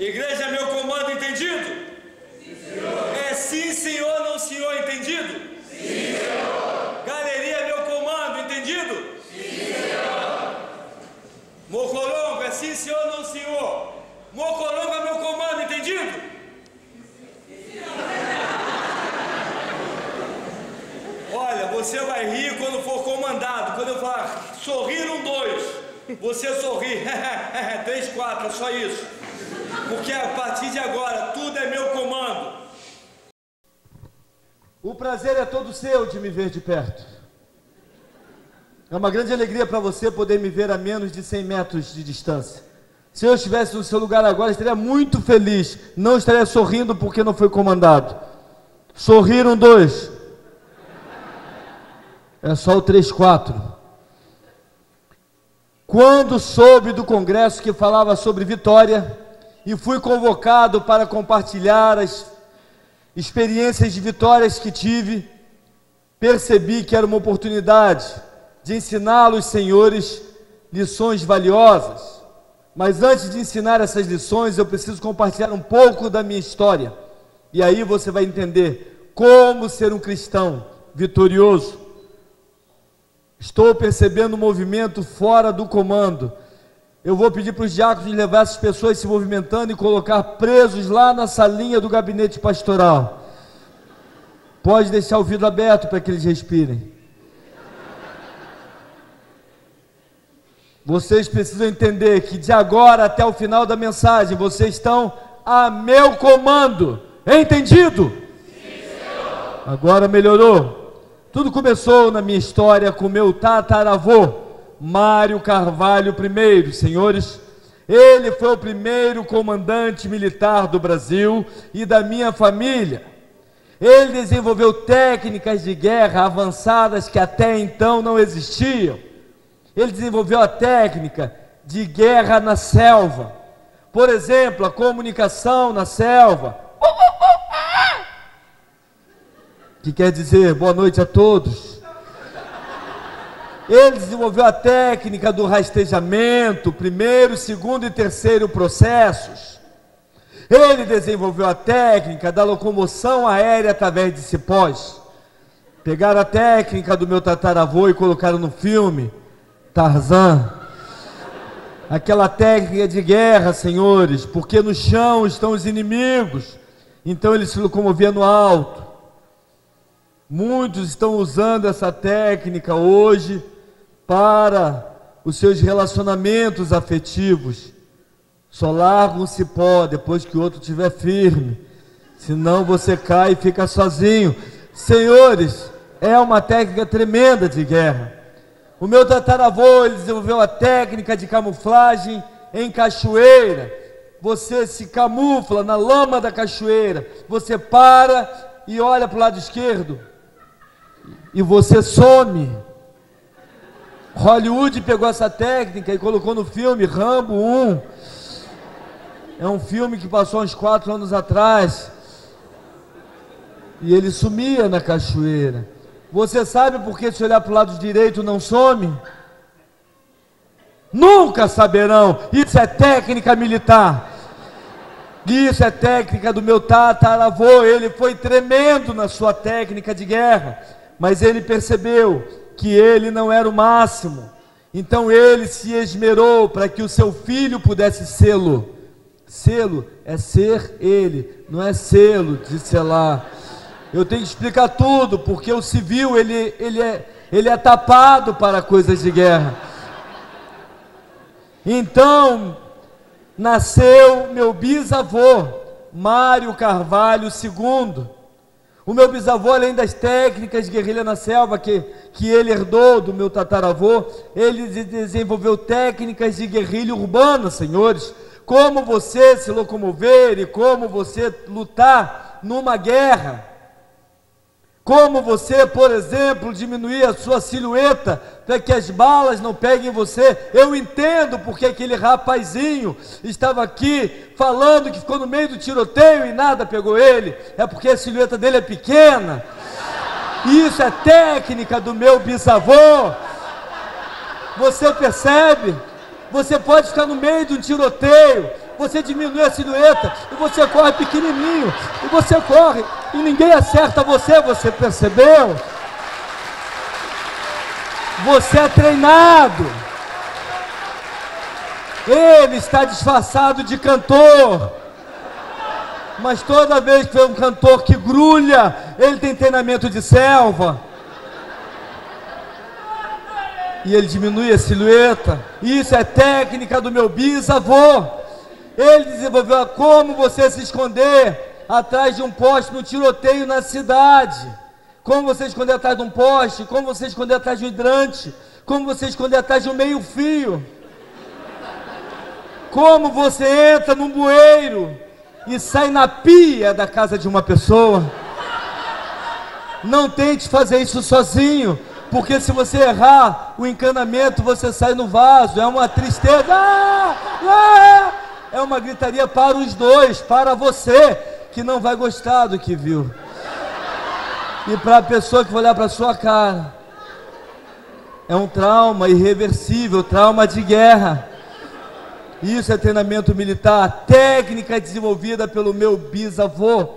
Igreja, meu comando, entendido? Sim, senhor. É sim, senhor, não, senhor, entendido? Sim, senhor. Galeria, meu comando, entendido? Sim, senhor. Mocorongo, é sim, senhor, não, senhor? Mocorongo é meu comando, entendido? Sim, senhor. Olha, você vai rir quando for comandado. Quando eu falar, sorriram 2. Você sorri, 3, 4, é só isso. Porque a partir de agora, tudo é meu comando. O prazer é todo seu de me ver de perto. É uma grande alegria para você poder me ver a menos de 100 metros de distância. Se eu estivesse no seu lugar agora, estaria muito feliz. Não estaria sorrindo porque não foi comandado. Sorriram 2. É só o 3, 4. Quando soube do congresso que falava sobre vitória e fui convocado para compartilhar as experiências de vitórias que tive, percebi que era uma oportunidade de ensinar aos senhores lições valiosas. Mas antes de ensinar essas lições, eu preciso compartilhar um pouco da minha história. E aí você vai entender como ser um cristão vitorioso. Estou percebendo um movimento fora do comando. Eu vou pedir para os diáconos levar essas pessoas se movimentando e colocar presos lá na salinha do gabinete pastoral. Pode deixar o vidro aberto para que eles respirem. Vocês precisam entender que de agora até o final da mensagem, vocês estão a meu comando. Entendido? Sim, senhor. Agora melhorou. Tudo começou na minha história com meu tataravô, Mário Carvalho I, senhores. Ele foi o primeiro comandante militar do Brasil e da minha família. Ele desenvolveu técnicas de guerra avançadas que até então não existiam. Ele desenvolveu a técnica de guerra na selva. Por exemplo, a comunicação na selva. Que quer dizer boa noite a todos. Ele desenvolveu a técnica do rastejamento, primeiro, segundo e terceiro processos. Ele desenvolveu a técnica da locomoção aérea através de cipós. Pegaram a técnica do meu tataravô e colocaram no filme Tarzan. Aquela técnica de guerra, senhores, porque no chão estão os inimigos. Então ele se locomovia no alto. Muitos estão usando essa técnica hoje para os seus relacionamentos afetivos. Só larga um cipó depois que o outro estiver firme. Senão você cai e fica sozinho. Senhores, é uma técnica tremenda de guerra. O meu tataravô, ele desenvolveu a técnica de camuflagem em cachoeira. Você se camufla na lama da cachoeira. Você para e olha para o lado esquerdo. E você some. Hollywood pegou essa técnica e colocou no filme Rambo 1. É um filme que passou uns 4 anos atrás. E ele sumia na cachoeira. Você sabe por que se olhar para o lado direito não some? Nunca saberão. Isso é técnica militar. Isso é técnica do meu tataravô. Ele foi tremendo na sua técnica de guerra. Mas ele percebeu que ele não era o máximo. Então ele se esmerou para que o seu filho pudesse sê-lo. Selo é ser ele, não é selo de selar. Eu tenho que explicar tudo, porque o civil ele é tapado para coisas de guerra. Então nasceu meu bisavô, Mário Carvalho II. O meu bisavô, além das técnicas de guerrilha na selva que ele herdou do meu tataravô, ele desenvolveu técnicas de guerrilha urbana, senhores. Como você se locomover e como você lutar numa guerra. Como você, por exemplo, diminuir a sua silhueta para que as balas não peguem você. Eu entendo porque aquele rapazinho estava aqui falando que ficou no meio do tiroteio e nada pegou ele. É porque a silhueta dele é pequena. Isso é técnica do meu bisavô. Você percebe? Você pode ficar no meio de um tiroteio. você diminui a silhueta, e você corre pequenininho, e você corre, e ninguém acerta você percebeu? Você é treinado. Ele está disfarçado de cantor, mas toda vez que é um cantor que grulha, ele tem treinamento de selva. E ele diminui a silhueta. Isso é técnica do meu bisavô. Ele desenvolveu como você se esconder atrás de um poste no tiroteio na cidade. Como você esconder atrás de um poste, como você esconder atrás de um hidrante, como você esconder atrás de um meio-fio. Como você entra num bueiro e sai na pia da casa de uma pessoa. Não tente fazer isso sozinho, porque se você errar o encanamento, você sai no vaso. É uma tristeza. É uma gritaria para os dois, para você que não vai gostar do que viu, e para a pessoa que vai olhar para a sua cara. É um trauma irreversível, trauma de guerra. Isso é treinamento militar, técnica desenvolvida pelo meu bisavô.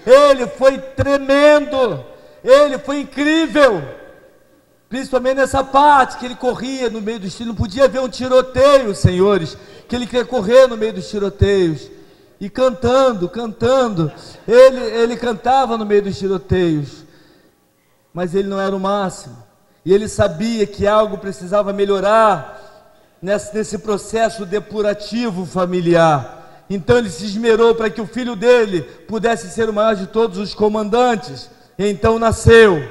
Ele foi tremendo, ele foi incrível, principalmente nessa parte que ele corria no meio dos tiros. Não podia ver um tiroteio, senhores, que ele queria correr no meio dos tiroteios. E cantando, ele cantava no meio dos tiroteios, mas ele não era o máximo. E ele sabia que algo precisava melhorar nesse processo depurativo familiar. Então ele se esmerou para que o filho dele pudesse ser o maior de todos os comandantes. E então nasceu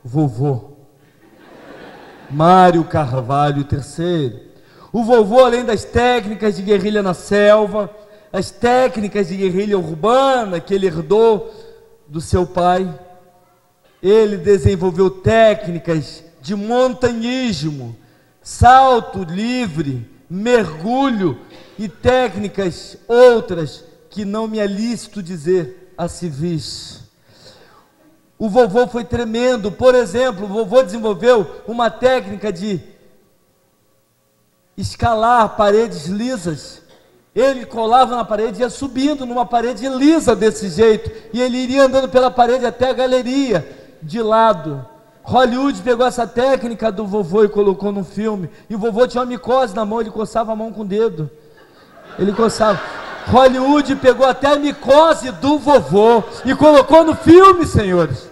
vovô Mário Carvalho III. O vovô, além das técnicas de guerrilha na selva, as técnicas de guerrilha urbana que ele herdou do seu pai, ele desenvolveu técnicas de montanhismo, salto livre, mergulho e técnicas outras que não me é lícito dizer a civis. O vovô foi tremendo. Por exemplo, o vovô desenvolveu uma técnica de escalar paredes lisas. Ele colava na parede e ia subindo numa parede lisa desse jeito, e ele iria andando pela parede até a galeria de lado. Hollywood pegou essa técnica do vovô e colocou no filme. E o vovô tinha uma micose na mão, ele coçava a mão com o dedo. Ele coçava. Hollywood pegou até a micose do vovô e colocou no filme, senhores.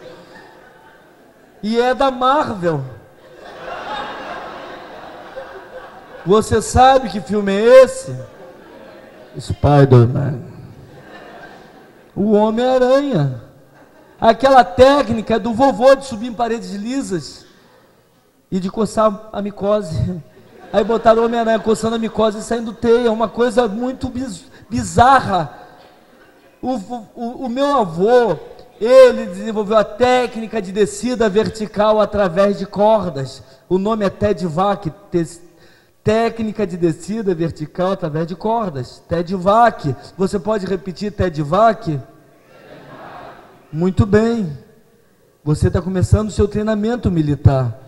E é da Marvel. Você sabe que filme é esse? Spider-Man. O Homem-Aranha. Aquela técnica do vovô de subir em paredes lisas e de coçar a micose. Aí botaram o Homem-Aranha coçando a micose e saindo teia. Uma coisa muito bizarra. O meu avô, ele desenvolveu a técnica de descida vertical através de cordas. O nome é Ted Vac, técnica de descida vertical através de cordas. Ted Vac. Você pode repetir Ted Vac? Muito bem, você está começando o seu treinamento militar.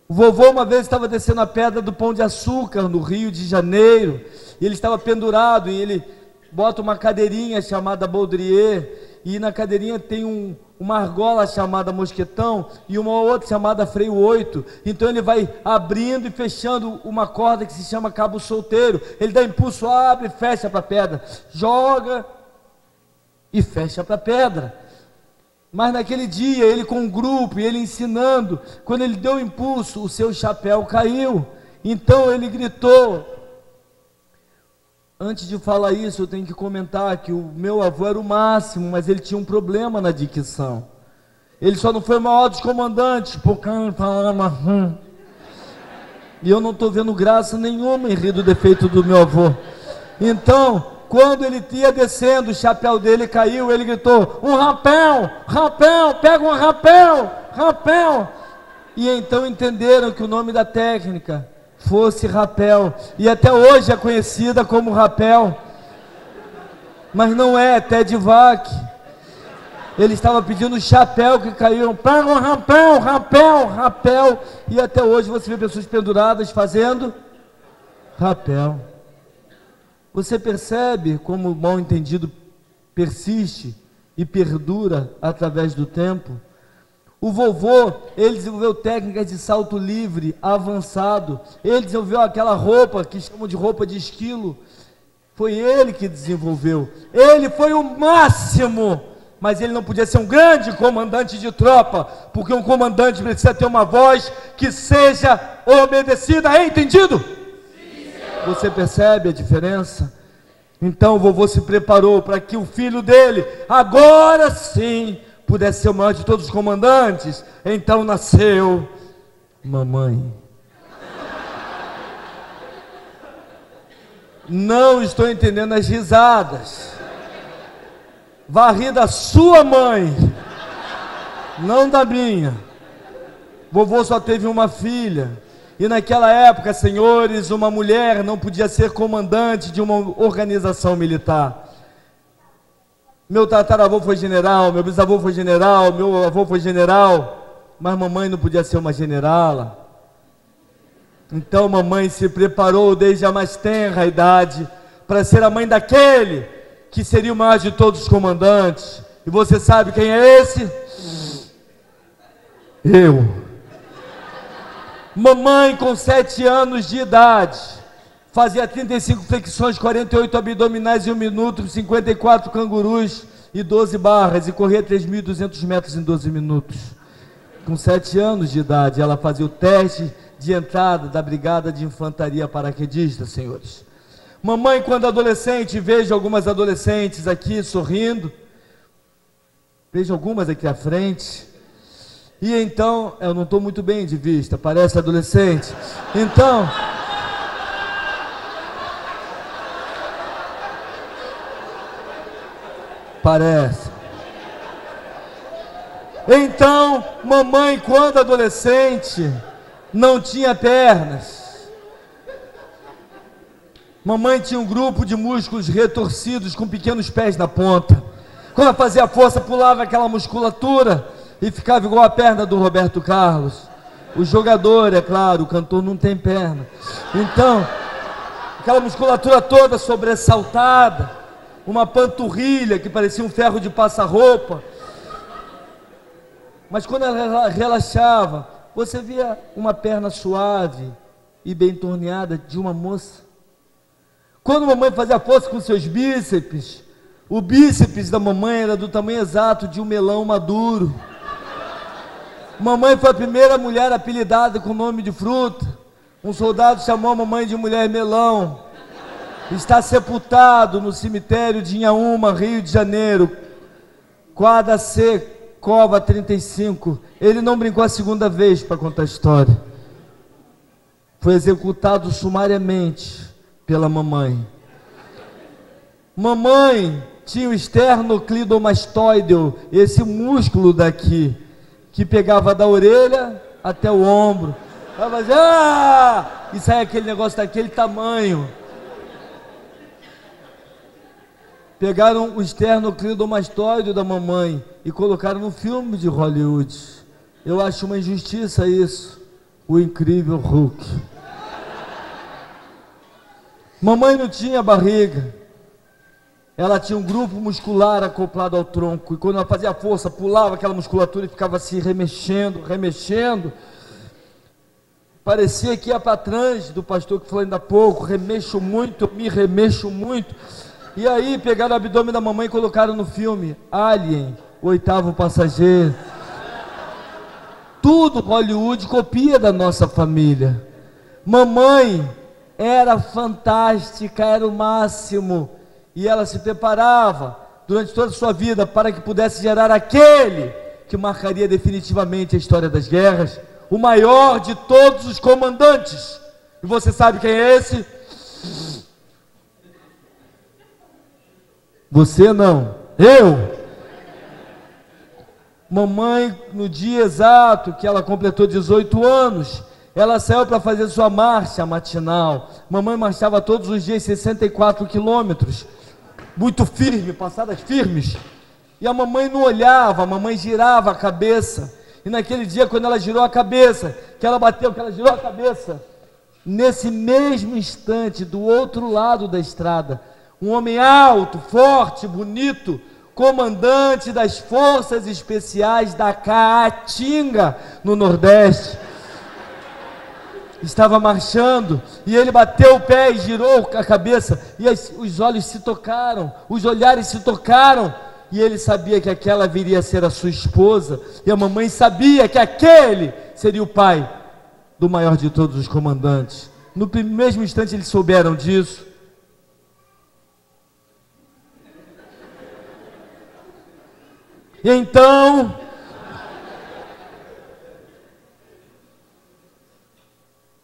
O vovô uma vez estava descendo a pedra do Pão de Açúcar no Rio de Janeiro, e ele estava pendurado, e ele bota uma cadeirinha chamada baudrier, e na cadeirinha tem uma argola chamada mosquetão, e uma outra chamada freio 8, então ele vai abrindo e fechando uma corda que se chama cabo solteiro. Ele dá impulso, abre e fecha para a pedra, joga e fecha para a pedra. Mas naquele dia, ele com um grupo, e ele ensinando, quando ele deu o impulso, o seu chapéu caiu. Então ele gritou. Antes de falar isso, eu tenho que comentar que o meu avô era o máximo, mas ele tinha um problema na dicção. Ele só não foi o maior dos comandantes, porque ele falava e eu não estou vendo graça nenhuma em rir do defeito do meu avô. Então, quando ele ia descendo, o chapéu dele caiu, ele gritou, um rapel, rapel, pega um rapel, rapel. E então entenderam que o nome da técnica fosse rapel, e até hoje é conhecida como rapel, mas não é Ted Vac. Ele estava pedindo o chapéu que caiu, pega um rapel, rapel, rapel, e até hoje você vê pessoas penduradas fazendo rapel. Você percebe como o mal entendido persiste e perdura através do tempo? O vovô, ele desenvolveu técnicas de salto livre, avançado. Ele desenvolveu aquela roupa que chamam de roupa de esquilo. Foi ele que desenvolveu. Ele foi o máximo. Mas ele não podia ser um grande comandante de tropa, porque um comandante precisa ter uma voz que seja obedecida. É entendido? Sim, senhor. Você percebe a diferença? Então o vovô se preparou para que o filho dele, agora sim, pudesse ser o maior de todos os comandantes. Então nasceu mamãe. Não estou entendendo as risadas. Vá rir da sua mãe, não da minha. Vovô só teve uma filha. E naquela época, senhores, uma mulher não podia ser comandante de uma organização militar. Meu tataravô foi general, meu bisavô foi general, meu avô foi general, mas mamãe não podia ser uma generala. Então mamãe se preparou desde a mais tenra idade para ser a mãe daquele que seria o maior de todos os comandantes. E você sabe quem é esse? Eu. Mamãe, com 7 anos de idade, fazia 35 flexões, 48 abdominais em 1 minuto, 54 cangurus e 12 barras, e corria 3.200 metros em 12 minutos. Com 7 anos de idade, ela fazia o teste de entrada da Brigada de Infantaria Paraquedista, senhores. Mamãe, quando adolescente, vejo algumas adolescentes aqui sorrindo, vejo algumas aqui à frente, e então, eu não estou muito bem de vista, parece adolescente, então, parece, então, mamãe, quando adolescente, não tinha pernas. Mamãe tinha um grupo de músculos retorcidos com pequenos pés na ponta. Quando ela fazia força, pulava aquela musculatura e ficava igual a perna do Roberto Carlos. O jogador, é claro, o cantor não tem perna. Então, aquela musculatura toda sobressaltada, uma panturrilha que parecia um ferro de passar-roupa. Mas quando ela relaxava, você via uma perna suave e bem torneada de uma moça. Quando a mamãe fazia força com seus bíceps, o bíceps da mamãe era do tamanho exato de um melão maduro. Mamãe foi a primeira mulher apelidada com o nome de fruta. Um soldado chamou a mamãe de mulher melão. Está sepultado no cemitério de Inhaúma, Rio de Janeiro, quadra C, cova 35. Ele não brincou a segunda vez para contar a história. Foi executado sumariamente pela mamãe. Mamãe tinha o esternocleidomastoideo, esse músculo daqui, que pegava da orelha até o ombro. Ela fazia, e saia aquele negócio daquele tamanho. Pegaram o esternocleidomastoideo da mamãe e colocaram no filme de Hollywood. Eu acho uma injustiça isso. O Incrível Hulk. Mamãe não tinha barriga, ela tinha um grupo muscular acoplado ao tronco, e quando ela fazia força, pulava aquela musculatura e ficava se remexendo, remexendo, parecia que ia para trás do pastor que falou ainda há pouco, remexo muito, me remexo muito, e aí pegaram o abdômen da mamãe e colocaram no filme, Alien, o 8º passageiro. Tudo Hollywood copia da nossa família. Mamãe era fantástica, era o máximo, e ela se preparava durante toda a sua vida para que pudesse gerar aquele que marcaria definitivamente a história das guerras, o maior de todos os comandantes. E você sabe quem é esse? Você não, eu. Mamãe, no dia exato que ela completou 18 anos, ela saiu para fazer sua marcha matinal. Mamãe marchava todos os dias 64 quilômetros, muito firme, passadas firmes. E a mamãe não olhava, a mamãe girava a cabeça. E naquele dia, quando ela girou a cabeça, que ela bateu, que ela girou a cabeça, Nesse mesmo instante, do outro lado da estrada, um homem alto, forte, bonito, comandante das forças especiais da Caatinga, no Nordeste, estava marchando, e ele bateu o pé e girou a cabeça, e os olhos se tocaram, os olhares se tocaram, e ele sabia que aquela viria a ser a sua esposa, e a mamãe sabia que aquele seria o pai do maior de todos os comandantes. No mesmo instante eles souberam disso. E então,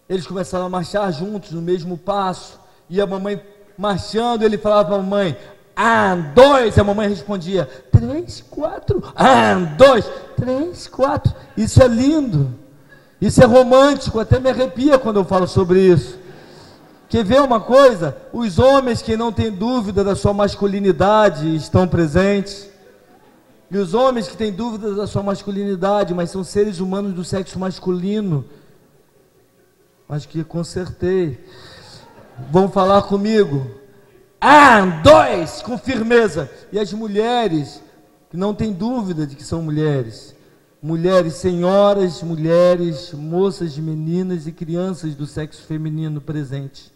eles começaram a marchar juntos no mesmo passo, e a mamãe marchando, ele falava para a mamãe: 1, 2, a mamãe respondia: 3, 4, 1, 2, 3, 4. Isso é lindo, isso é romântico, até me arrepia quando eu falo sobre isso. Quer ver uma coisa? Os homens que não têm dúvida da sua masculinidade estão presentes, e os homens que têm dúvida da sua masculinidade, mas são seres humanos do sexo masculino, acho que consertei, vão falar comigo: 1, 2, com firmeza. E as mulheres, que não têm dúvida de que são mulheres, mulheres, senhoras, mulheres, moças, meninas e crianças do sexo feminino presente,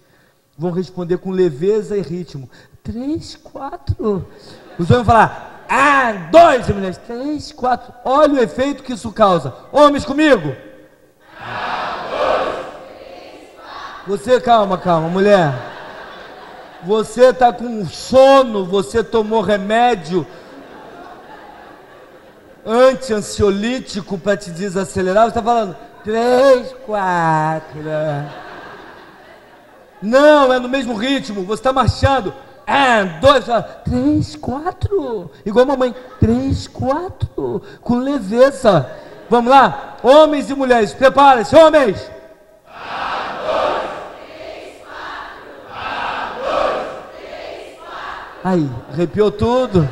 vão responder com leveza e ritmo: 3, 4. Os homens vão falar: 1, 2, e mulheres: 3, 4. Olha o efeito que isso causa. Homens comigo. 1, 2, 3, 4. Você, calma, mulher. Você está com sono, você tomou remédio anti-ansiolítico para te desacelerar, você está falando 3, 4. Não, é no mesmo ritmo, você está marchando. 1, 2, 3, 4. Igual a mamãe: 3, 4. Com leveza. Vamos lá, homens e mulheres, preparem-se, homens. 1, 2, 3, 4. 1, 2, 3, 4. Aí, arrepiou tudo.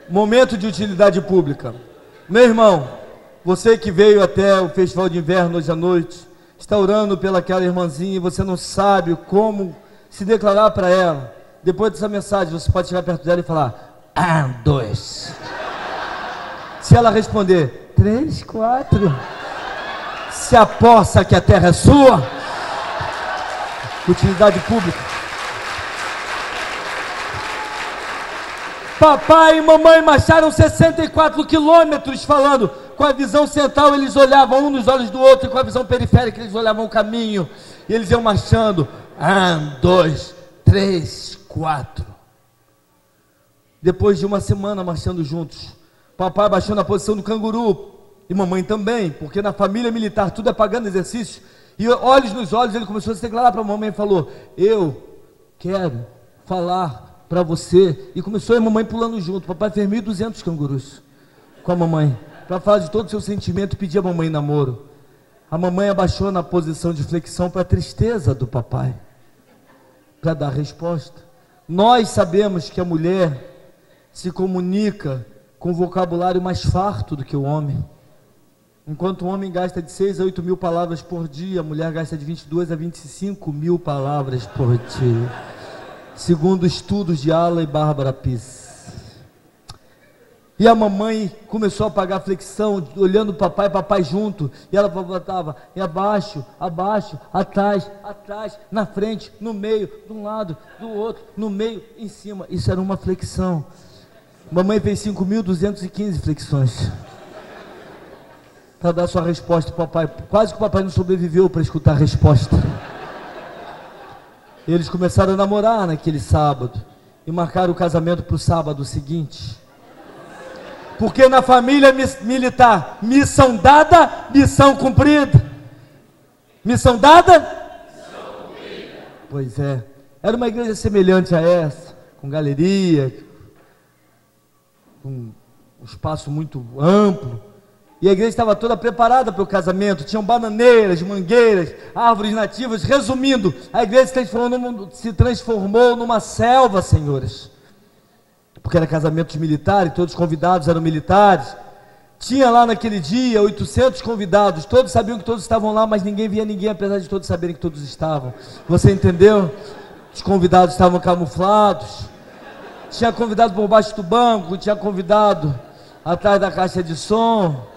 Momento de utilidade pública. Meu irmão, você que veio até o Festival de Inverno hoje à noite, está orando pelaquela irmãzinha e você não sabe como se declarar para ela. Depois dessa mensagem, você pode chegar perto dela e falar: 1, 2. Se ela responder 3, 4, se aposta que a terra é sua. Utilidade pública. Papai e mamãe marcharam 64 quilômetros falando. Com a visão central eles olhavam um nos olhos do outro, e com a visão periférica eles olhavam o caminho, e eles iam marchando: 1, 2, 3, 4. Depois de uma semana marchando juntos, papai baixou na posição do canguru, e mamãe também, porque na família militar tudo é pagando exercício, e olhos nos olhos ele começou a se declarar para a mamãe e falou: eu quero falar para você. E começou a mamãe pulando junto. Papai fez 1.200 cangurus com a mamãe, para falar de todo o seu sentimento e pedir a mamãe namoro. A mamãe abaixou na posição de flexão para a tristeza do papai, para dar resposta. Nós sabemos que a mulher se comunica com vocabulário mais farto do que o homem. Enquanto o homem gasta de 6 a 8 mil palavras por dia, a mulher gasta de 22 a 25 mil palavras por dia, segundo estudos de Ala e Bárbara Piss. E a mamãe começou a pagar flexão, olhando o papai junto, e ela botava em abaixo, abaixo, atrás, atrás, na frente, no meio, de um lado, do outro, no meio, em cima. Isso era uma flexão. Mamãe fez 5.215 flexões para dar sua resposta para o papai. Quase que o papai não sobreviveu para escutar a resposta. Eles começaram a namorar naquele sábado e marcaram o casamento para o sábado seguinte. Porque na família militar, missão dada, missão cumprida. Missão dada? Missão cumprida. Pois é. Era uma igreja semelhante a essa, com galeria, com um espaço muito amplo. E a igreja estava toda preparada para o casamento. Tinham bananeiras, mangueiras, árvores nativas. Resumindo, a igreja se transformou numa selva, senhores. Porque era casamento militar e todos os convidados eram militares. Tinha lá naquele dia 800 convidados, todos sabiam que todos estavam lá, mas ninguém via ninguém, apesar de todos saberem que todos estavam. Você entendeu? Os convidados estavam camuflados. Tinha convidado por baixo do banco, tinha convidado atrás da caixa de som,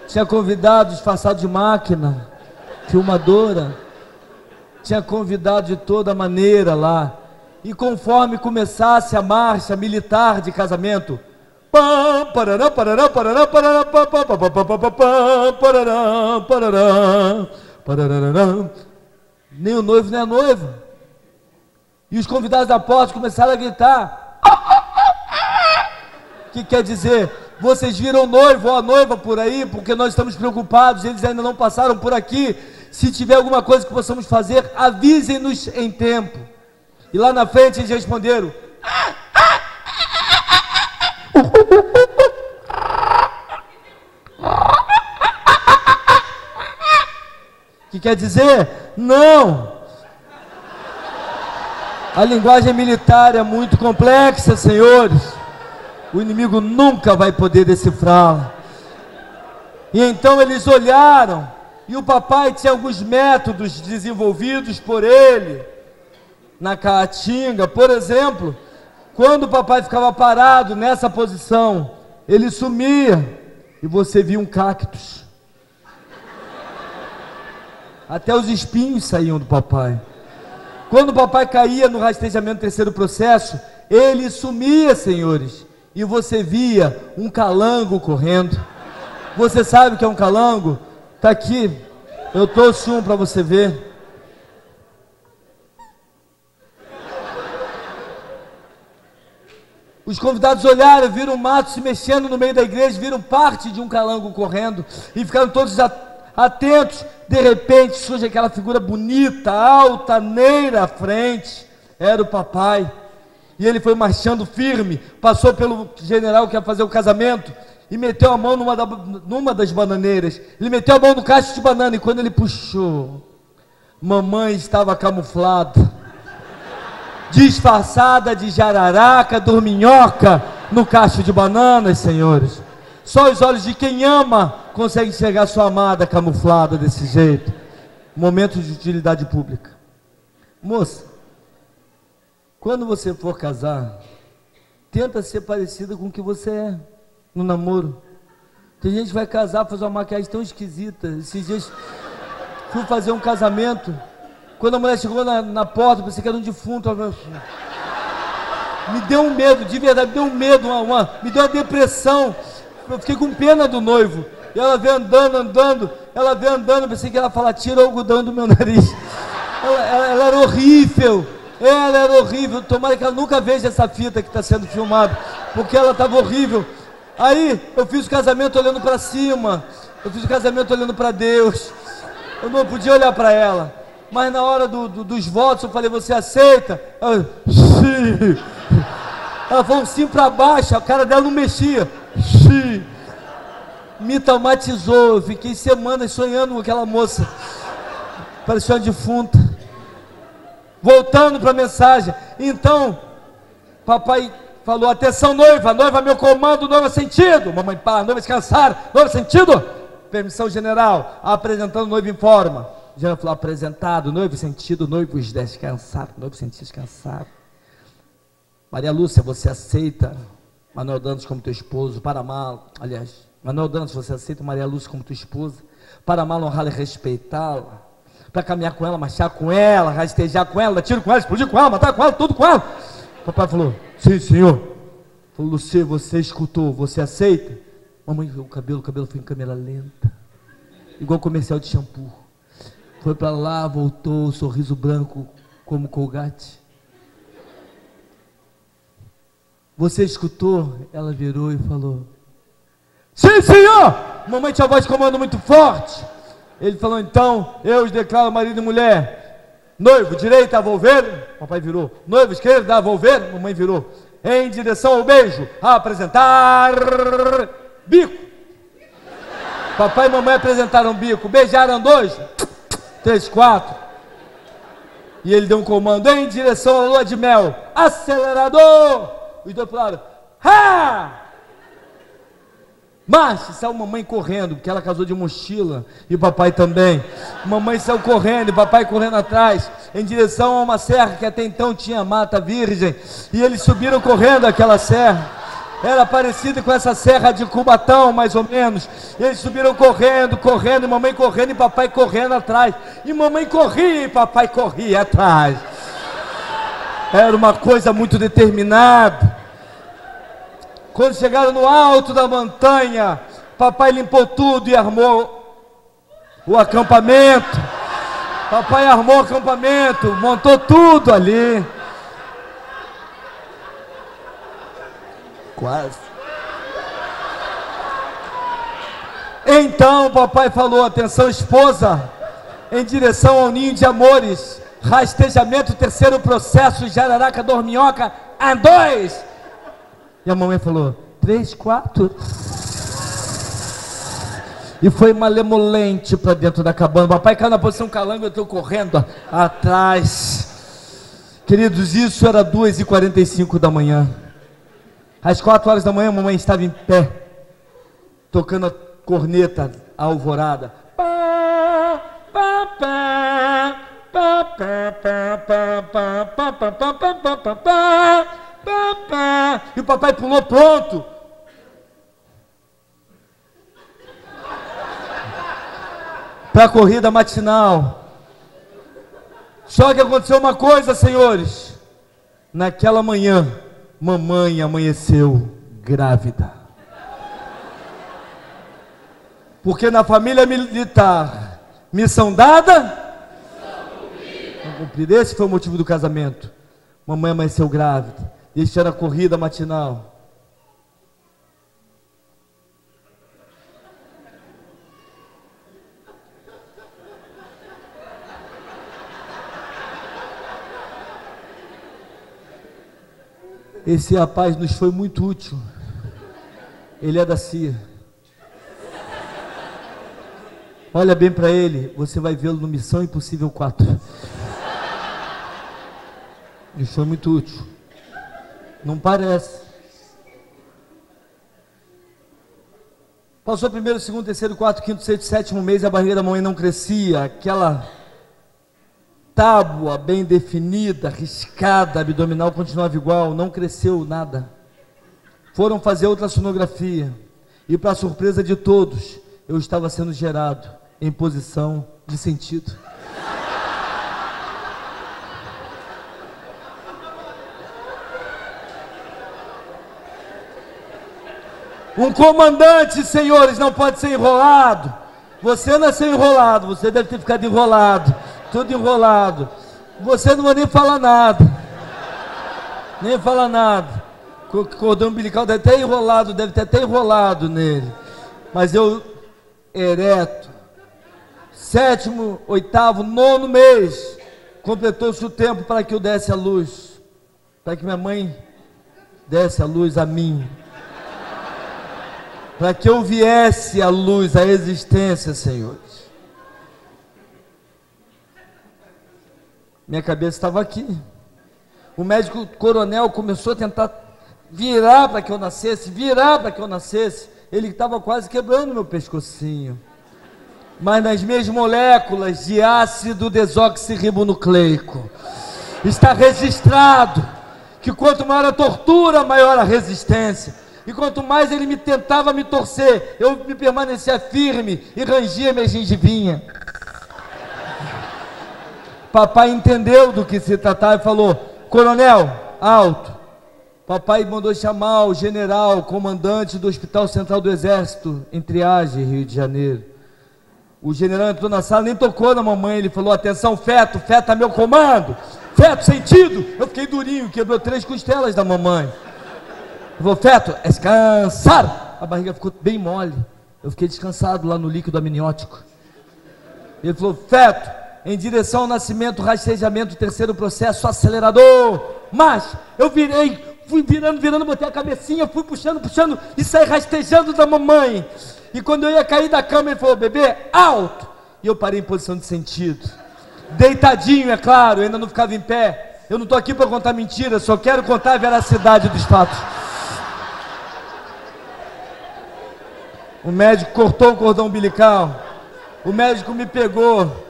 tinha convidado disfarçado de máquina filmadora, tinha convidado de toda maneira lá. E conforme começasse a marcha militar de casamento, nem o noivo nem a noiva. E os convidados da porta começaram a gritar. Que quer dizer, vocês viram o noivo ou a noiva por aí, porque nós estamos preocupados, eles ainda não passaram por aqui. Se tiver alguma coisa que possamos fazer, avisem-nos em tempo. E lá na frente eles responderam. Que quer dizer, não. A linguagem militar é muito complexa, senhores. O inimigo nunca vai poder decifrá-la. E então eles olharam, e o papai tinha alguns métodos desenvolvidos por ele na caatinga. Por exemplo, quando o papai ficava parado nessa posição, ele sumia e você via um cactus. Até os espinhos saíam do papai. Quando o papai caía no rastejamento terceiro processo, ele sumia, senhores, e você via um calango correndo. Você sabe o que é um calango? Está aqui, eu trouxe um para você ver. Os convidados olharam, viram o mato se mexendo no meio da igreja, viram parte de um calango correndo e ficaram todos atentos. De repente surge aquela figura bonita, altaneira à frente. Era o papai. E ele foi marchando firme, passou pelo general que ia fazer o casamento e meteu a mão numa das bananeiras. Ele meteu a mão no cacho de banana e quando ele puxou, mamãe estava camuflada, disfarçada de jararaca, dorminhoca, no cacho de bananas, senhores. Só os olhos de quem ama conseguem enxergar sua amada camuflada desse jeito. Momento de utilidade pública. Moça, quando você for casar, tenta ser parecida com o que você é no namoro. Tem gente que vai casar, fazer uma maquiagem tão esquisita. Esses dias fui fazer um casamento. Quando a mulher chegou na porta, pensei que era um defunto. Me deu um medo, de verdade, me deu um medo, me deu uma depressão. Eu fiquei com pena do noivo. E ela veio andando, pensei que ela ia falar, tira o algodão do meu nariz. Ela era horrível. Ela era horrível. Tomara que ela nunca veja essa fita que está sendo filmada, porque ela estava horrível. Aí eu fiz o casamento olhando para cima. Eu fiz o casamento olhando para Deus. Eu não podia olhar para ela. Mas na hora dos votos eu falei, você aceita? Ela, sim. Ela falou sim para baixo, a cara dela não mexia. Sim. Me traumatizou, eu fiquei semanas sonhando com aquela moça. Parecia uma defunta. Voltando para a mensagem. Então, papai falou, atenção noiva, noiva meu comando, noiva sentido. Mamãe pá, noiva descansar, noiva sentido. Permissão general, apresentando noivo em forma. O general falou, apresentado, noivo sentido, noivos descansar, noivo sentido descansar. Maria Lúcia, você aceita Manuel Dantas como teu esposo? Para mal, aliás, Manuel Dantas, você aceita Maria Lúcia como tua esposa? Para mal honrá-la e respeitá-la? Para caminhar com ela, marchar com ela, rastejar com ela, dar tiro com ela, explodir com ela, matar com ela, tudo com ela? Papai falou, sim senhor. Falou, Lúcia, você escutou, você aceita? Mamãe viu o cabelo foi em câmera lenta, igual comercial de shampoo. Foi para lá, voltou, sorriso branco como Colgate. Você escutou? Ela virou e falou, sim senhor. Mamãe tinha a voz de comando muito forte. Ele falou, então, eu os declaro marido e mulher. Noivo, direita a volver. Papai virou. Noivo, esquerda a volver. Mamãe virou. Em direção ao beijo, a apresentar bico. Papai e mamãe apresentaram bico. Beijaram 2, 3, 4. E ele deu um comando, em direção à lua de mel. Acelerador. Os dois falaram, ha! Mas saiu mamãe correndo, porque ela casou de mochila, e o papai também. Mamãe saiu correndo, e papai correndo atrás, em direção a uma serra que até então tinha mata virgem, e eles subiram correndo aquela serra. Era parecida com essa serra de Cubatão, mais ou menos. E eles subiram correndo, correndo, e mamãe correndo, e papai correndo atrás. E mamãe corria, e papai corria atrás. Era uma coisa muito determinada. Quando chegaram no alto da montanha, papai limpou tudo e armou o acampamento. Papai armou o acampamento, montou tudo ali. Quase. Então papai falou: atenção, esposa, em direção ao ninho de amores, rastejamento, terceiro processo, jararaca, dorminhoca, a 2. E a mamãe falou: 3, 4. E foi malemolente para dentro da cabana. Papai caiu na posição calango, eu estou correndo atrás. Queridos, isso era 2h45 da manhã. Às 4 horas da manhã, a mamãe estava em pé, tocando a corneta alvorada. E o papai pulou pronto. Para a corrida matinal. Só que aconteceu uma coisa, senhores. Naquela manhã, mamãe amanheceu grávida. Porque na família militar, missão dada, não cumprida. Esse foi o motivo do casamento. Mamãe amanheceu grávida. Este era a corrida matinal. Esse rapaz nos foi muito útil. Ele é da CIA. Olha bem para ele, você vai vê-lo no Missão Impossível 4. Nos foi muito útil. Não parece. Passou primeiro, segundo, terceiro, quarto, quinto, sexto, sétimo mês, a barriga da mamãe não crescia, aquela tábua bem definida, riscada, abdominal continuava igual, não cresceu nada. Foram fazer ultrassonografia, e para surpresa de todos, eu estava sendo gerado em posição de sentido. Um comandante, senhores, não pode ser enrolado. Você nasceu enrolado, você deve ter ficado enrolado, tudo enrolado. Você não vai nem falar nada, nem falar nada. O cordão umbilical deve ter enrolado, deve ter até enrolado nele. Mas eu, ereto, 7º, 8º, 9º mês, completou-se o tempo para que eu desse a luz, para que minha mãe desse a luz a mim, para que eu viesse à luz, à existência, senhores. Minha cabeça estava aqui. O médico coronel começou a tentar virar para que eu nascesse, Ele estava quase quebrando meu pescocinho. Mas nas minhas moléculas de ácido desoxirribonucleico está registrado que quanto maior a tortura, maior a resistência. E quanto mais ele tentava me torcer, eu me permanecia firme e rangia minha gengivinha. Papai entendeu do que se tratava e falou: coronel, alto. Papai mandou chamar o general, comandante do Hospital Central do Exército, em Triagem, Rio de Janeiro. O general entrou na sala, nem tocou na mamãe, ele falou: atenção, feto, feto a meu comando, feto sentido. Eu fiquei durinho, quebrou 3 costelas da mamãe. Eu falei: feto, descansar. A barriga ficou bem mole, eu fiquei descansado lá no líquido amniótico. Ele falou: feto, em direção ao nascimento, rastejamento, terceiro processo, acelerador. Mas eu fui virando, botei a cabecinha, fui puxando e saí rastejando da mamãe. E quando eu ia cair da cama, ele falou: bebê, alto. E eu parei em posição de sentido, deitadinho, é claro, eu ainda não ficava em pé. Eu não estou aqui para contar mentira, só quero contar a veracidade dos fatos. O médico cortou o cordão umbilical. O médico me pegou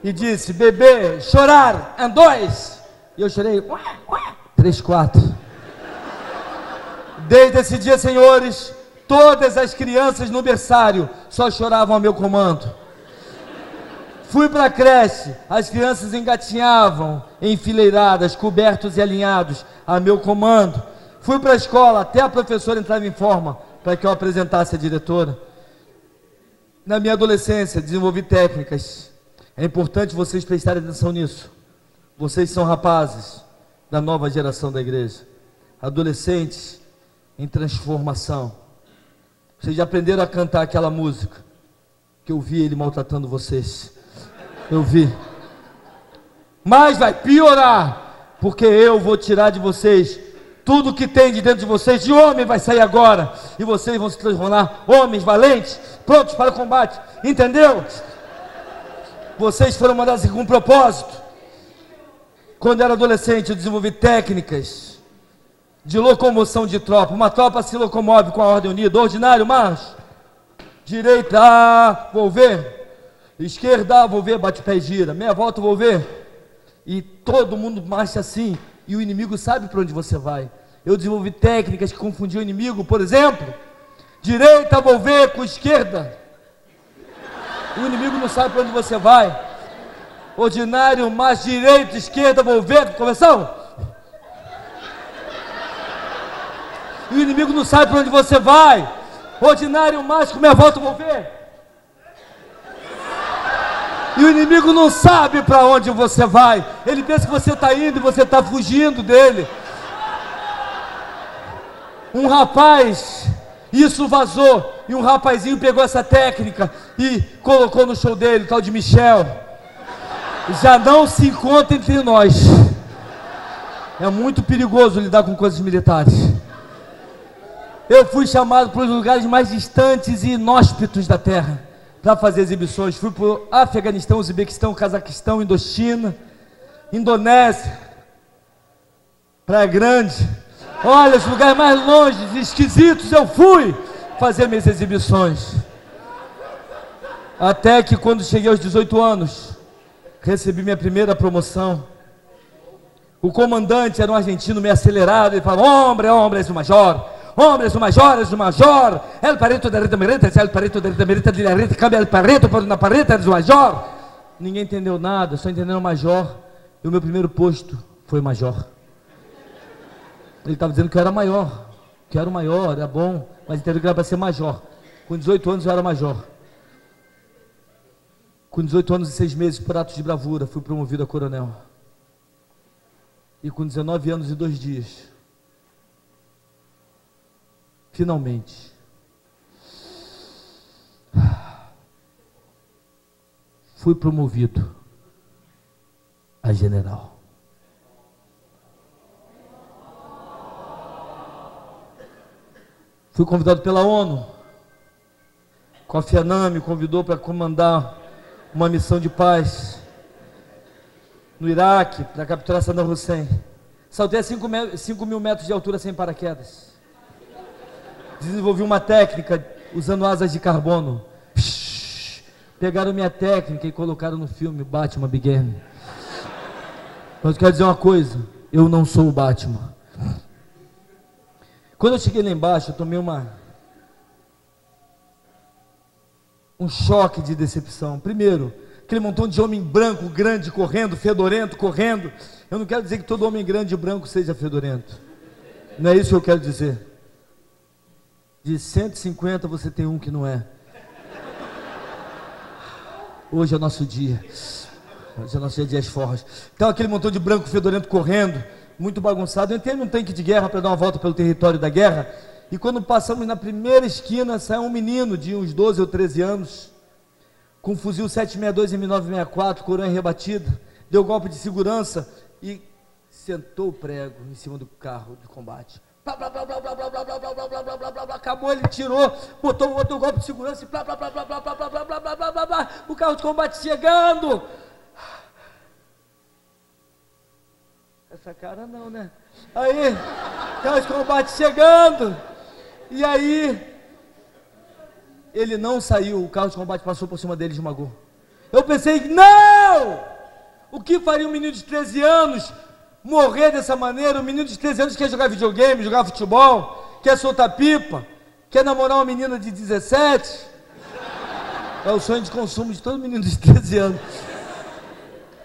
e disse: bebê, chorar, 2. E eu chorei, 3, 4. Desde esse dia, senhores, todas as crianças no berçário só choravam ao meu comando. Fui para a creche, as crianças engatinhavam enfileiradas, cobertos e alinhados a meu comando. Fui para a escola, até a professora entrava em forma para que eu apresentasse a diretora. Na minha adolescência, desenvolvi técnicas. É importante vocês prestarem atenção nisso. Vocês são rapazes da nova geração da igreja, adolescentes em transformação. Vocês já aprenderam a cantar aquela música que eu vi ele maltratando vocês. Eu vi. Mas vai piorar, porque eu vou tirar de vocês tudo que tem de dentro de vocês, de homem vai sair agora, e vocês vão se transformar homens valentes, prontos para o combate, entendeu? Vocês foram mandados com um propósito. Quando eu era adolescente, eu desenvolvi técnicas de locomoção de tropa. Uma tropa se locomove com a ordem unida: ordinário, marcha, direita, vou ver, esquerda, vou ver, bate o pé e gira, meia volta, vou ver, e todo mundo marcha assim, e o inimigo sabe para onde você vai. Eu desenvolvi técnicas que confundiam o inimigo. Por exemplo, direita, vou ver, com esquerda, o inimigo não sabe para onde você vai. Ordinário, mais direita, esquerda, vou ver, conversão. E o inimigo não sabe para onde você vai. Ordinário, mais com minha volta, vou ver. E o inimigo não sabe para onde você vai. Ele pensa que você está indo e você está fugindo dele. Um rapaz, isso vazou, e um rapazinho pegou essa técnica e colocou no show dele, tal de Michel. Já não se encontra entre nós. É muito perigoso lidar com coisas militares. Eu fui chamado para os lugares mais distantes e inóspitos da terra para fazer exibições. Fui para o Afeganistão, Uzbequistão, Cazaquistão, Indochina, Indonésia, Praia Grande. Olha, os lugares mais longe, esquisitos, eu fui fazer minhas exibições. Até que quando cheguei aos 18 anos, recebi minha primeira promoção. O comandante era um argentino meio acelerado. Ele falava: hombre, es o major. Hombre, es o major, es o major. El pareto de reta mereta, el pareto de reta mereta, de la reta, cambia el pareto por una pareta, es o major. Ninguém entendeu nada, só entenderam major. E o meu primeiro posto foi major. Ele estava dizendo que eu era maior, que eu era o maior, era bom, mas entendeu que era para ser major. Com 18 anos eu era major. Com 18 anos e 6 meses, por atos de bravura, fui promovido a coronel. E com 19 anos e 2 dias, finalmente, fui promovido a general. Fui convidado pela ONU. Kofi Annan me convidou para comandar uma missão de paz no Iraque, para capturar Saddam Hussein. Saltei a 5 mil metros de altura sem paraquedas. Desenvolvi uma técnica usando asas de carbono. Pegaram minha técnica e colocaram no filme Batman Begins. Mas eu quero dizer uma coisa: eu não sou o Batman. Quando eu cheguei lá embaixo, eu tomei um choque de decepção. Primeiro, aquele montão de homem branco, grande, correndo, fedorento, correndo. Eu não quero dizer que todo homem grande e branco seja fedorento. Não é isso que eu quero dizer. De 150 você tem um que não é. Hoje é o nosso dia. Hoje é o nosso dia de Dias Forras. Então aquele montão de branco fedorento correndo, muito bagunçado. Eu entrei num tanque de guerra para dar uma volta pelo território da guerra. E quando passamos na primeira esquina, saiu um menino de uns 12 ou 13 anos, com um fuzil 762 e M964, coroa rebatida, deu golpe de segurança e sentou o prego em cima do carro de combate. Blá, blá, blá, blá, blá, blá, blá, blá, blá, blá, blá, blá, blá, blá, acabou, ele tirou, botou outro golpe de segurança e blá, blá, blá, blá, blá, blá, blá, blá, blá, blá, blá, blá, blá, o carro de combate chegando. Essa cara não, né? Aí, carro de combate chegando. E aí, ele não saiu, o carro de combate passou por cima dele e esmagou. Eu pensei, não! O que faria um menino de 13 anos morrer dessa maneira? Um menino de 13 anos quer jogar videogame, jogar futebol, quer soltar pipa, quer namorar uma menina de 17. É o sonho de consumo de todo menino de 13 anos.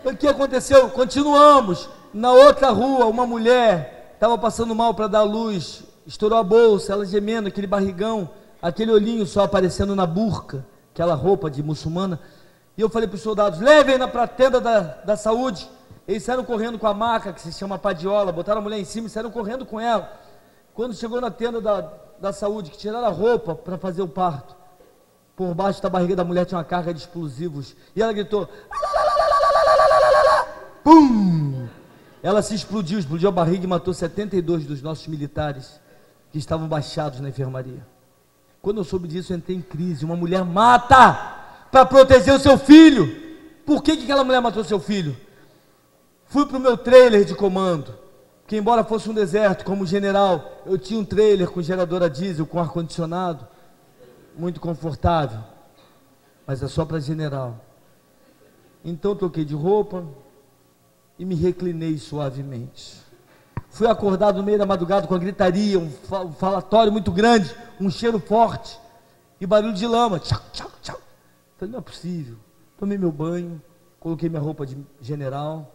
O que aconteceu? Continuamos. Na outra rua, uma mulher estava passando mal para dar luz, estourou a bolsa, ela gemendo, aquele barrigão, aquele olhinho só aparecendo na burca, aquela roupa de muçulmana. E eu falei para os soldados, levem-na para a tenda da saúde. Eles saíram correndo com a maca, que se chama padiola, botaram a mulher em cima e saíram correndo com ela. Quando chegou na tenda da saúde, que tiraram a roupa para fazer o parto, por baixo da barriga da mulher tinha uma carga de explosivos, e ela gritou, pum! Ela se explodiu a barriga e matou 72 dos nossos militares que estavam baixados na enfermaria. Quando eu soube disso, eu entrei em crise. Uma mulher mata para proteger o seu filho. Por que aquela mulher matou seu filho? Fui para o meu trailer de comando, que embora fosse um deserto, como general, eu tinha um trailer com gerador a diesel, com ar-condicionado, muito confortável, mas é só para general. Então troquei de roupa e me reclinei suavemente. Fui acordado no meio da madrugada com a gritaria, um falatório muito grande, um cheiro forte e barulho de lama. Tchau, tchau, tchau. Falei, não é possível. Tomei meu banho, coloquei minha roupa de general.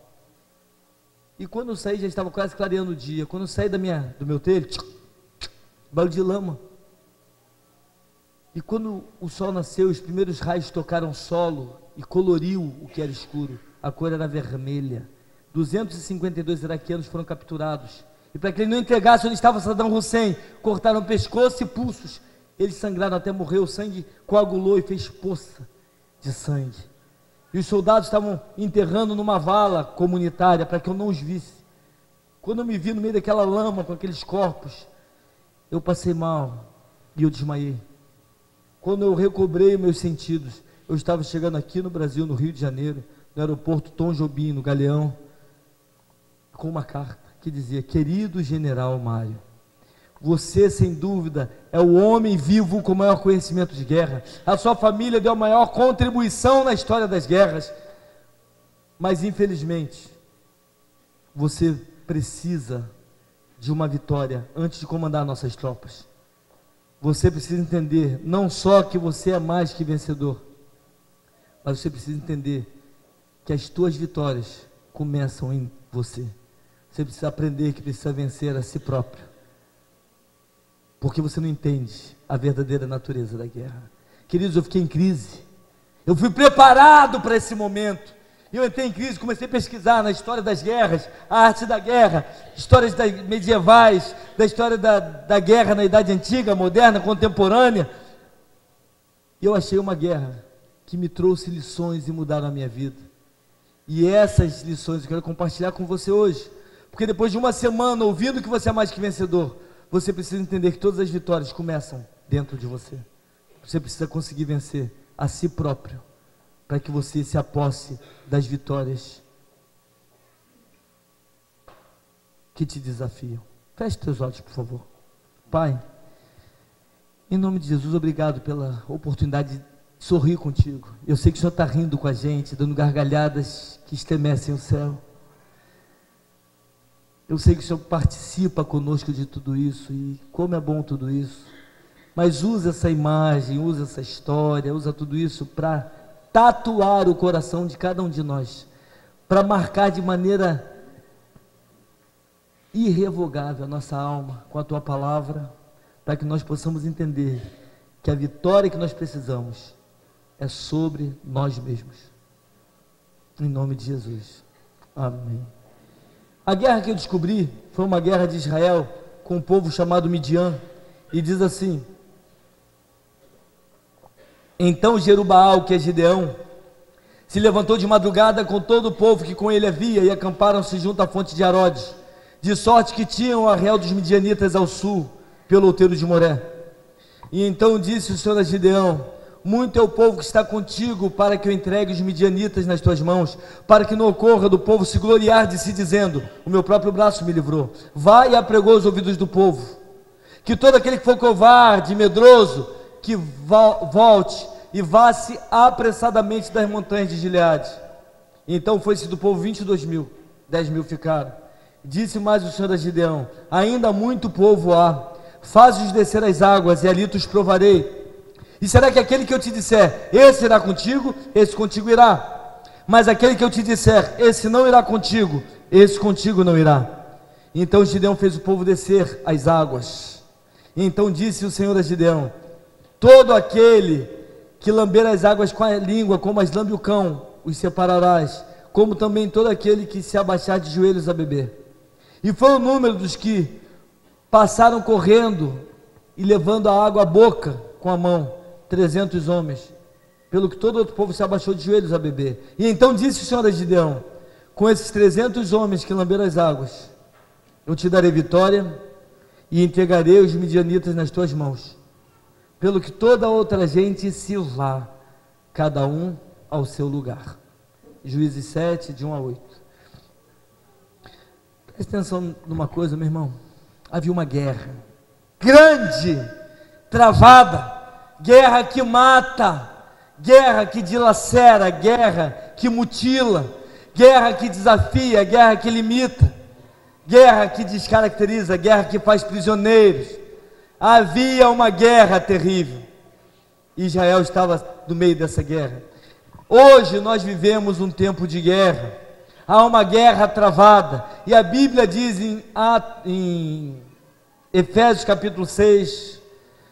E quando eu saí, já estava quase clareando o dia. Quando eu saí do meu telho, barulho de lama. E quando o sol nasceu, os primeiros raios tocaram o solo e coloriu o que era escuro. A cor era vermelha. 252 iraquianos foram capturados. E para que ele não entregasse onde estava Saddam Hussein, cortaram pescoço e pulsos. Eles sangraram até morrer, o sangue coagulou e fez poça de sangue. E os soldados estavam enterrando numa vala comunitária para que eu não os visse. Quando eu me vi no meio daquela lama com aqueles corpos, eu passei mal e eu desmaiei. Quando eu recobrei meus sentidos, eu estava chegando aqui no Brasil, no Rio de Janeiro, no aeroporto Tom Jobim, no Galeão, com uma carta que dizia: querido general Mário, você sem dúvida é o homem vivo com maior conhecimento de guerra, a sua família deu a maior contribuição na história das guerras, mas infelizmente você precisa de uma vitória antes de comandar nossas tropas. Você precisa entender não só que você é mais que vencedor, mas você precisa entender que as tuas vitórias começam em você. Você precisa aprender que precisa vencer a si próprio, porque você não entende a verdadeira natureza da guerra. Queridos, eu fiquei em crise, eu fui preparado para esse momento, eu entrei em crise, comecei a pesquisar na história das guerras, a arte da guerra, histórias medievais, da história da guerra na Idade Antiga, moderna, contemporânea, e eu achei uma guerra que me trouxe lições e mudaram a minha vida, e essas lições eu quero compartilhar com você hoje, porque depois de uma semana ouvindo que você é mais que vencedor, você precisa entender que todas as vitórias começam dentro de você. Você precisa conseguir vencer a si próprio, para que você se aposse das vitórias que te desafiam. Feche teus olhos, por favor. Pai, em nome de Jesus, obrigado pela oportunidade de sorrir contigo. Eu sei que o Senhor está rindo com a gente, dando gargalhadas que estremecem o céu. Eu sei que o Senhor participa conosco de tudo isso, e como é bom tudo isso. Mas usa essa imagem, usa essa história, usa tudo isso para tatuar o coração de cada um de nós, para marcar de maneira irrevogável a nossa alma com a tua palavra, para que nós possamos entender que a vitória que nós precisamos é sobre nós mesmos. Em nome de Jesus. Amém. A guerra que eu descobri foi uma guerra de Israel com um povo chamado Midian, e diz assim: então Jerubaal, que é Gideão, se levantou de madrugada com todo o povo que com ele havia, e acamparam-se junto à fonte de Arodes, de sorte que tinham o arraial dos midianitas ao sul, pelo outeiro de Moré. E então disse o Senhor a Gideão: muito é o povo que está contigo, para que eu entregue os midianitas nas tuas mãos, para que não ocorra do povo se gloriar de si, dizendo: o meu próprio braço me livrou. Vai e apregou os ouvidos do povo, que todo aquele que for covarde, medroso, que volte e vá-se apressadamente das montanhas de Gileade. Então foi-se do povo 22.000, 10.000 ficaram. Disse mais o Senhor a Gideão: ainda muito povo há, faz-os descer as águas, e ali te os provarei. E será que aquele que eu te disser, esse irá contigo, esse contigo irá? Mas aquele que eu te disser, esse não irá contigo, esse contigo não irá. Então Gideão fez o povo descer as águas. E então disse o Senhor a Gideão: todo aquele que lamber as águas com a língua, como as lambe o cão, os separarás, como também todo aquele que se abaixar de joelhos a beber. E foi o número dos que passaram correndo e levando a água à boca com a mão, 300 homens, pelo que todo outro povo se abaixou de joelhos a beber. E então disse o Senhor a Gideão: com esses 300 homens que lamberam as águas, eu te darei vitória e entregarei os midianitas nas tuas mãos, pelo que toda outra gente se vá, cada um ao seu lugar. Juízes 7, de 1 a 8. Presta atenção numa coisa, meu irmão. Havia uma guerra grande, travada, guerra que mata, guerra que dilacera, guerra que mutila, guerra que desafia, guerra que limita, guerra que descaracteriza, guerra que faz prisioneiros. Havia uma guerra terrível. Israel estava no meio dessa guerra. Hoje nós vivemos um tempo de guerra. Há uma guerra travada. E a Bíblia diz em Efésios capítulo 6,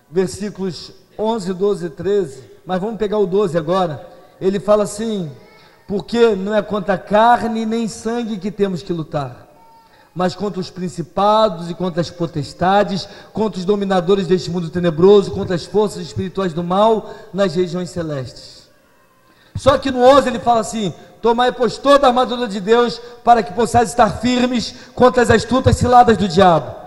versículos 11, 12 e 13. Mas vamos pegar o 12 agora. Ele fala assim: porque não é contra carne nem sangue que temos que lutar, mas contra os principados e contra as potestades, contra os dominadores deste mundo tenebroso, contra as forças espirituais do mal nas regiões celestes. Só que no 11 ele fala assim: tomai pois toda a armadura de Deus, para que possais estar firmes contra as astutas ciladas do diabo.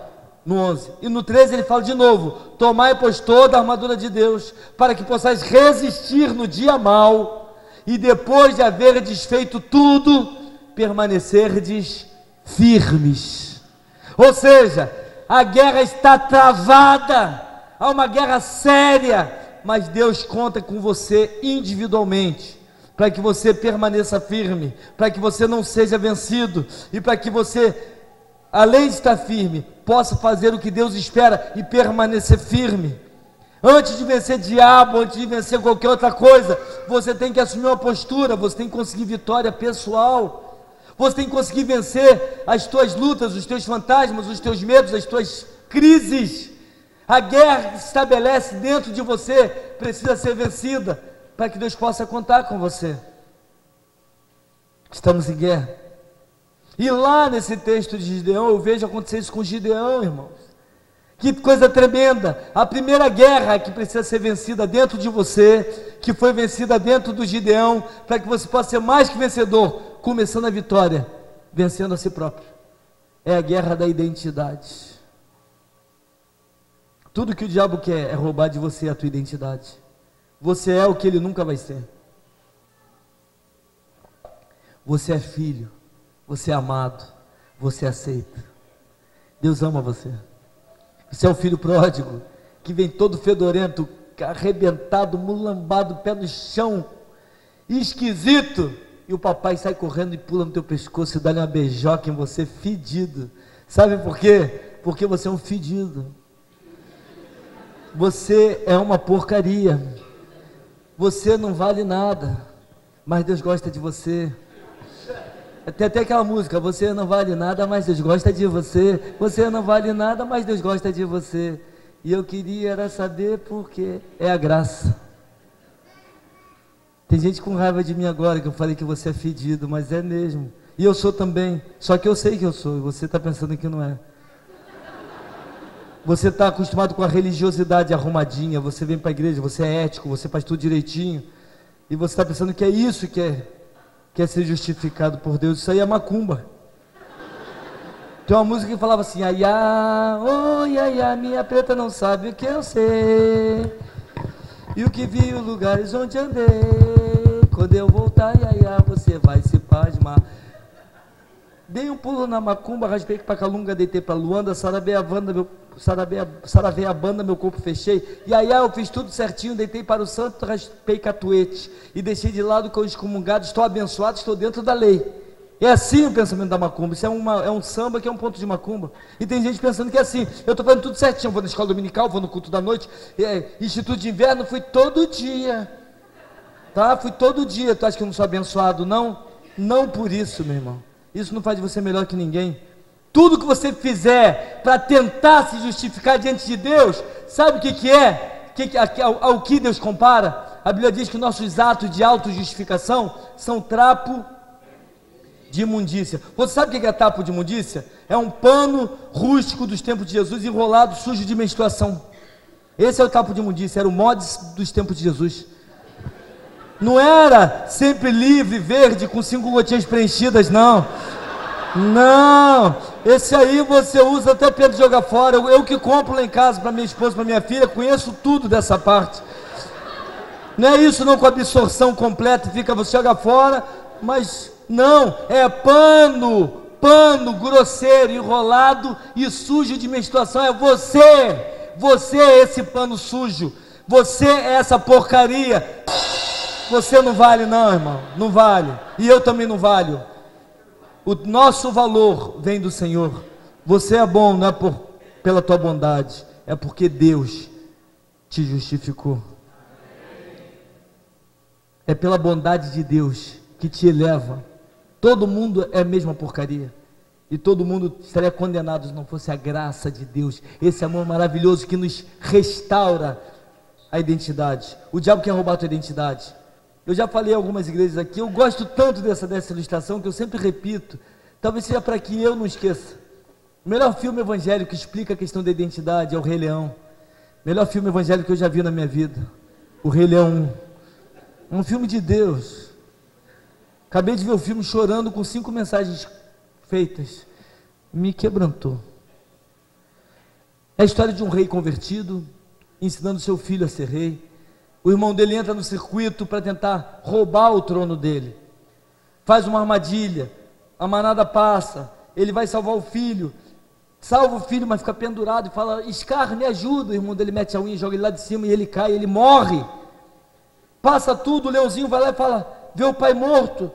No 11. E no 13 ele fala de novo: tomai pois toda a armadura de Deus, para que possais resistir no dia mau, e depois de haver desfeito tudo, permanecerdes firmes. Ou seja, a guerra está travada, há uma guerra séria, mas Deus conta com você individualmente, para que você permaneça firme, para que você não seja vencido, e para que você, além de estar firme, possa fazer o que Deus espera e permanecer firme. Antes de vencer diabo, antes de vencer qualquer outra coisa, você tem que assumir uma postura, você tem que conseguir vitória pessoal, você tem que conseguir vencer as tuas lutas, os teus fantasmas, os teus medos, as tuas crises. A guerra que se estabelece dentro de você precisa ser vencida, para que Deus possa contar com você. Estamos em guerra. E lá nesse texto de Gideão, eu vejo acontecer isso com Gideão, irmãos. Que coisa tremenda. A primeira guerra que precisa ser vencida dentro de você, que foi vencida dentro do Gideão, para que você possa ser mais que vencedor, começando a vitória, vencendo a si próprio, é a guerra da identidade. Tudo que o diabo quer é roubar de você a tua identidade. Você é o que ele nunca vai ser. Você é filho, você é amado, você é aceito. Deus ama você. Você é o filho pródigo, que vem todo fedorento, arrebentado, mulambado, pé no chão, esquisito, e o papai sai correndo e pula no teu pescoço e dá-lhe uma beijoca em você, fedido. Sabe por quê? Porque você é um fedido. Você é uma porcaria. Você não vale nada, mas Deus gosta de você. Tem até aquela música: você não vale nada, mas Deus gosta de você. Você não vale nada, mas Deus gosta de você. E eu queria era saber por quê. É a graça. Tem gente com raiva de mim agora, que eu falei que você é fedido, mas é mesmo. E eu sou também, só que eu sei que eu sou, e você está pensando que não é. Você está acostumado com a religiosidade arrumadinha, você vem para a igreja, você é ético, você faz tudo direitinho, e você está pensando que é isso que é ser justificado por Deus. Isso aí é macumba. Tem uma música que falava assim: aiá, oh iaiá, minha preta não sabe o que eu sei, e o que vi os lugares onde andei, quando eu voltar, iaiá, você vai se pasmar. Dei um pulo na macumba, raspei para Calunga, deitei para Luanda, Sarabé, Avanda, meu saravei a banda, meu corpo fechei, e aí eu fiz tudo certinho, deitei para o santo, raspei catuete, e deixei de lado com os excomungados, estou abençoado, estou dentro da lei. É assim o pensamento da macumba. Isso é um samba que é um ponto de macumba. E tem gente pensando que é assim, eu estou fazendo tudo certinho, vou na escola dominical, vou no culto da noite, instituto de inverno, fui todo dia, tá? Fui todo dia. Tu acha que eu não sou abençoado? Não, não por isso, meu irmão. Isso não faz de você melhor que ninguém. Tudo que você fizer para tentar se justificar diante de Deus, sabe o que é? Ao que Deus compara? A Bíblia diz que nossos atos de autojustificação são trapo de imundícia. Você sabe o que é trapo de imundícia? É um pano rústico dos tempos de Jesus, enrolado, sujo de menstruação. Esse é o trapo de imundícia, era o mods dos tempos de Jesus. Não era sempre livre, verde, com 5 gotinhas preenchidas, não. Não, esse aí você usa até para jogar fora. Eu que compro lá em casa para minha esposa, para minha filha, conheço tudo dessa parte. Não é isso não, com absorção completa, fica, você joga fora, mas não, é pano grosseiro, enrolado e sujo de menstruação. É você é esse pano sujo, você é essa porcaria. Você não vale não, irmão, não vale, e eu também não valho. O nosso valor vem do Senhor. Você é bom, não é pela tua bondade, é porque Deus te justificou. É pela bondade de Deus que te eleva. Todo mundo é a mesma porcaria, e todo mundo estaria condenado se não fosse a graça de Deus, esse amor maravilhoso que nos restaura a identidade. O diabo quer roubar a tua identidade. Eu já falei em algumas igrejas aqui, eu gosto tanto dessa ilustração que eu sempre repito, talvez seja para que eu não esqueça. O melhor filme evangélico que explica a questão da identidade é o Rei Leão. O melhor filme evangélico que eu já vi na minha vida, o Rei Leão 1. Um filme de Deus. Acabei de ver o filme chorando com 5 mensagens feitas. Me quebrantou. É a história de um rei convertido, ensinando seu filho a ser rei. O irmão dele entra no circuito para tentar roubar o trono dele. Faz uma armadilha, a manada passa, ele vai salvar o filho, salva o filho, mas fica pendurado e fala: Scar, me ajuda. O irmão dele mete a unha, joga ele lá de cima e ele cai, ele morre. Passa tudo, o leãozinho vai lá e fala, vê o pai morto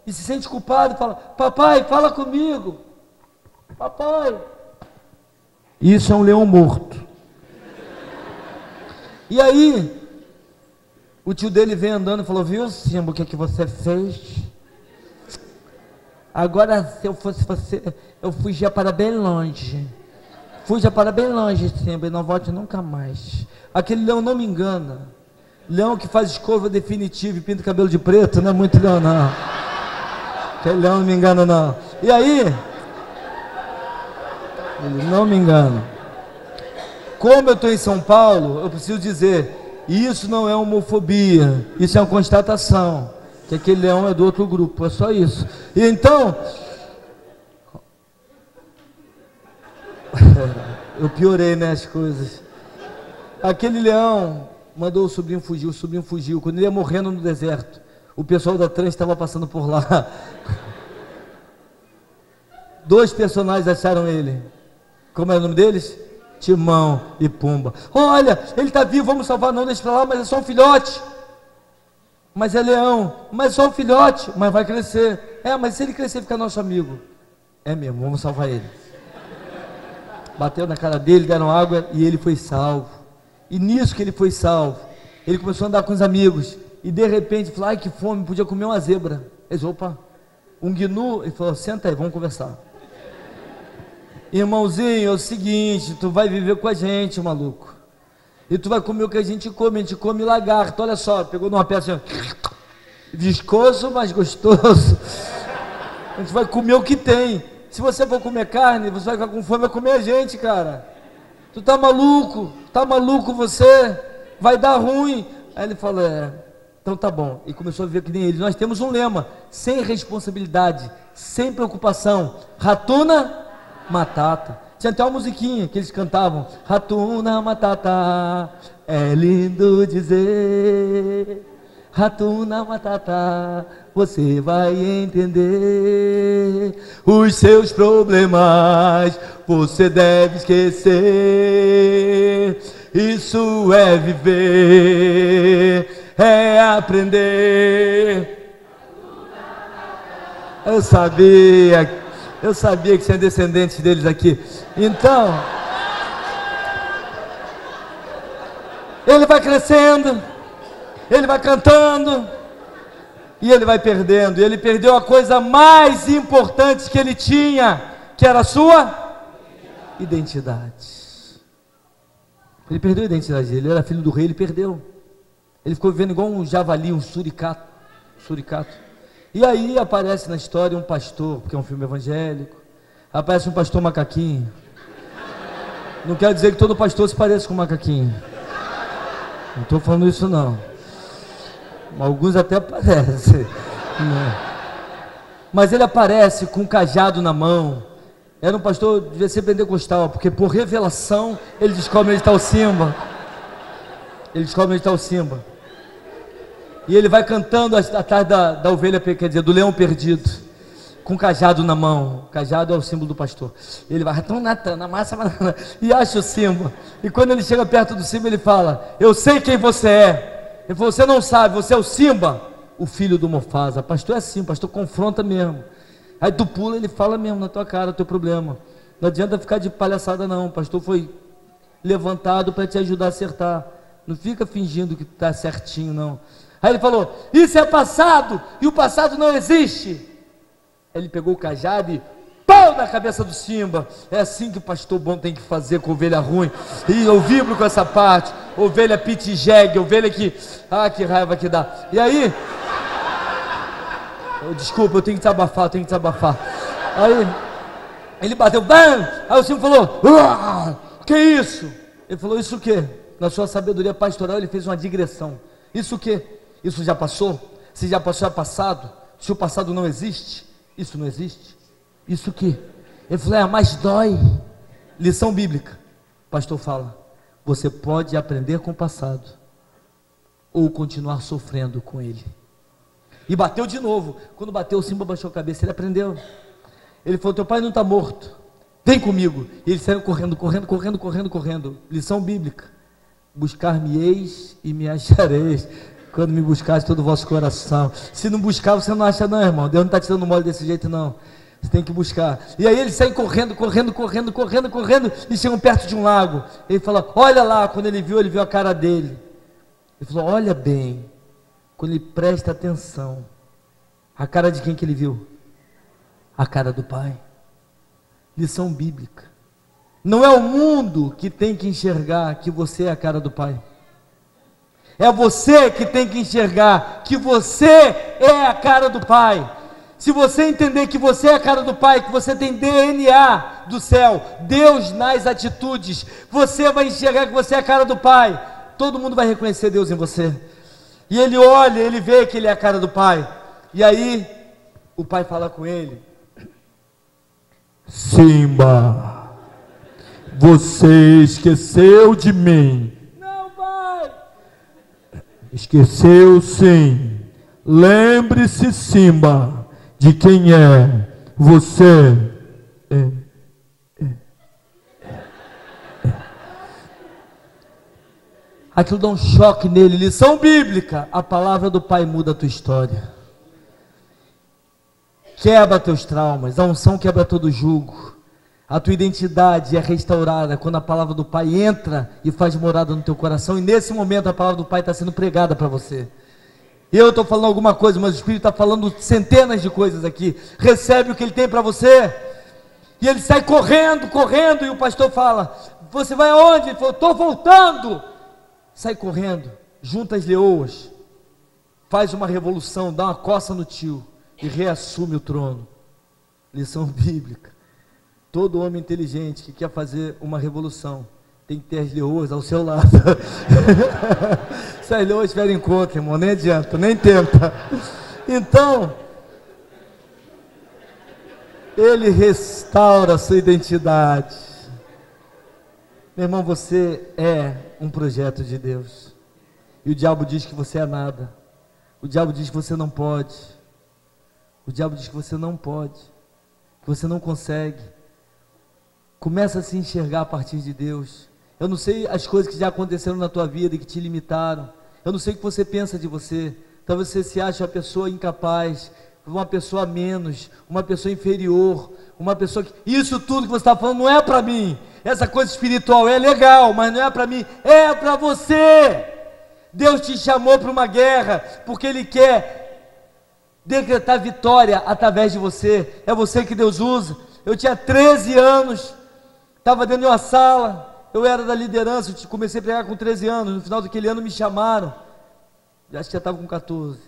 e se sente culpado, fala: papai, fala comigo, papai. Isso é um leão morto. E aí o tio dele vem andando e falou: viu, Simba, o que você fez? Agora, se eu fosse você, eu fugia para bem longe. Fuja para bem longe, Simba, e não volte nunca mais. Aquele leão não me engana. Leão que faz escova definitiva e pinta cabelo de preto, não é muito leão não. Aquele leão não me engana não. E aí, ele não me engana. Como eu estou em São Paulo, eu preciso dizer, isso não é homofobia, isso é uma constatação, que aquele leão é do outro grupo, é só isso. E então, eu piorei, né, as coisas. Aquele leão mandou o sobrinho fugiu, quando ele ia morrendo no deserto, o pessoal da trans estava passando por lá. 2 personagens acharam ele. Como é o nome deles? Timão e Pumba. Olha, ele está vivo, vamos salvar, não deixa para lá, mas é só um filhote. Mas é leão, mas é só um filhote, mas vai crescer. Mas se ele crescer, fica nosso amigo. É mesmo, vamos salvar ele. Bateu na cara dele, deram água e ele foi salvo. E nisso que ele foi salvo, ele começou a andar com os amigos. E de repente, falou: ai que fome, podia comer uma zebra. Ele falou: opa, um gnu. Ele falou: senta aí, vamos conversar. Irmãozinho, é o seguinte, tu vai viver com a gente, maluco, e tu vai comer o que a gente come lagarto, olha só, pegou numa peça assim, viscoso, mas gostoso, a gente vai comer o que tem. Se você for comer carne, você vai ficar com fome, vai comer a gente, cara. Tu tá maluco você, vai dar ruim. Aí ele falou: então tá bom, e começou a viver que nem ele. Nós temos um lema: sem responsabilidade, sem preocupação, Ratuna Matata. Tinha até uma musiquinha que eles cantavam: Ratuna Matata, é lindo dizer, Ratuna Matata, você vai entender. Os seus problemas você deve esquecer. Isso é viver, é aprender. Eu sabia que tinha descendentes deles aqui. Então, ele vai crescendo, ele vai cantando, e ele vai perdendo. E ele perdeu a coisa mais importante que ele tinha, que era a sua identidade. Ele perdeu a identidade dele. Ele era filho do rei, ele perdeu. Ele ficou vivendo igual um javali, um suricato. E aí aparece na história um pastor, porque é um filme evangélico. Aparece um pastor macaquinho. Não quer dizer que todo pastor se pareça com um macaquinho. Não estou falando isso não. Alguns até parecem. Mas ele aparece com um cajado na mão. Era um pastor, devia ser pentecostal, porque por revelação ele descobre onde está o Simba. E ele vai cantando atrás da ovelha, quer dizer, do leão perdido, com o cajado na mão. O cajado é o símbolo do pastor. Ele vai, e acha o Simba. E quando ele chega perto do Simba, ele fala: eu sei quem você é. Ele falou: você não sabe, você é o Simba, o filho do Mufasa. Pastor é assim, pastor confronta mesmo. Aí tu pula, ele fala mesmo na tua cara o teu problema. Não adianta ficar de palhaçada não. O pastor foi levantado para te ajudar a acertar. Não fica fingindo que está certinho não. Aí ele falou: isso é passado, e o passado não existe. Aí ele pegou o cajado e pau na cabeça do Simba. É assim que o pastor bom tem que fazer com ovelha ruim. E eu vibro com essa parte. Ovelha pitjegue, ovelha que... que raiva que dá. E aí... desculpa, eu tenho que desabafar. Aí ele bateu, bam! Aí o Simba falou: que isso? Ele falou: isso o quê? Na sua sabedoria pastoral ele fez uma digressão. Isso o quê? Isso já passou? Se já passou, é passado? Se o passado não existe, isso não existe? Isso o quê? Ele falou: mas dói. Lição bíblica. O pastor fala: você pode aprender com o passado ou continuar sofrendo com ele. E bateu de novo. Quando bateu, o Simba baixou a cabeça. Ele aprendeu. Ele falou: teu pai não está morto, vem comigo. E eles saíram correndo. Lição bíblica: buscar-me-eis e me achareis, quando me buscares todo o vosso coração. Se não buscar, você não acha não, irmão. Deus não está te dando mole desse jeito não. Você tem que buscar. E aí eles saem correndo, e chegam perto de um lago. Ele fala: olha lá. Quando ele viu a cara dele. Ele falou: olha bem. Quando ele presta atenção, a cara de quem que ele viu? A cara do Pai. Lição bíblica: não é o mundo que tem que enxergar que você é a cara do Pai. É você que tem que enxergar que você é a cara do Pai. Se você entender que você é a cara do Pai, que você tem DNA do céu, Deus nas atitudes, você vai enxergar que você é a cara do Pai. Todo mundo vai reconhecer Deus em você. E ele olha, ele vê que ele é a cara do Pai. E aí, o Pai fala com ele: Simba, você esqueceu de mim. Não, Pai. Esqueceu sim. Lembre-se, Simba, de quem é você. Aquilo dá um choque nele. Lição bíblica: a palavra do Pai muda a tua história, quebra teus traumas. A unção quebra todo jugo. A tua identidade é restaurada quando a palavra do Pai entra e faz morada no teu coração. E nesse momento a palavra do Pai está sendo pregada para você. Eu estou falando alguma coisa, mas o Espírito está falando centenas de coisas aqui. Recebe o que Ele tem para você. E ele sai correndo, e o pastor fala: você vai aonde? Ele falou: estou voltando. Sai correndo, junta as leoas, faz uma revolução, dá uma coça no tio e reassume o trono. Lição bíblica: todo homem inteligente que quer fazer uma revolução tem que ter as leoas ao seu lado. Se as leoas estiverem contra, irmão, nem adianta, nem tenta. Então, ele restaura a sua identidade. Meu irmão, você é um projeto de Deus. E o diabo diz que você é nada. O diabo diz que você não pode. O diabo diz que você não pode, que você não consegue. Começa a se enxergar a partir de Deus. Eu não sei as coisas que já aconteceram na tua vida e que te limitaram. Eu não sei o que você pensa de você. Talvez você se ache uma pessoa incapaz, uma pessoa menos, uma pessoa inferior, uma pessoa que... Isso tudo que você está falando não é para mim. Essa coisa espiritual é legal, mas não é para mim, é para você. Deus te chamou para uma guerra, porque Ele quer decretar vitória através de você. É você que Deus usa. Eu tinha 13 anos, estava dentro de uma sala, eu era da liderança, eu comecei a pregar com 13 anos, no final daquele ano me chamaram, acho que já estava com 14,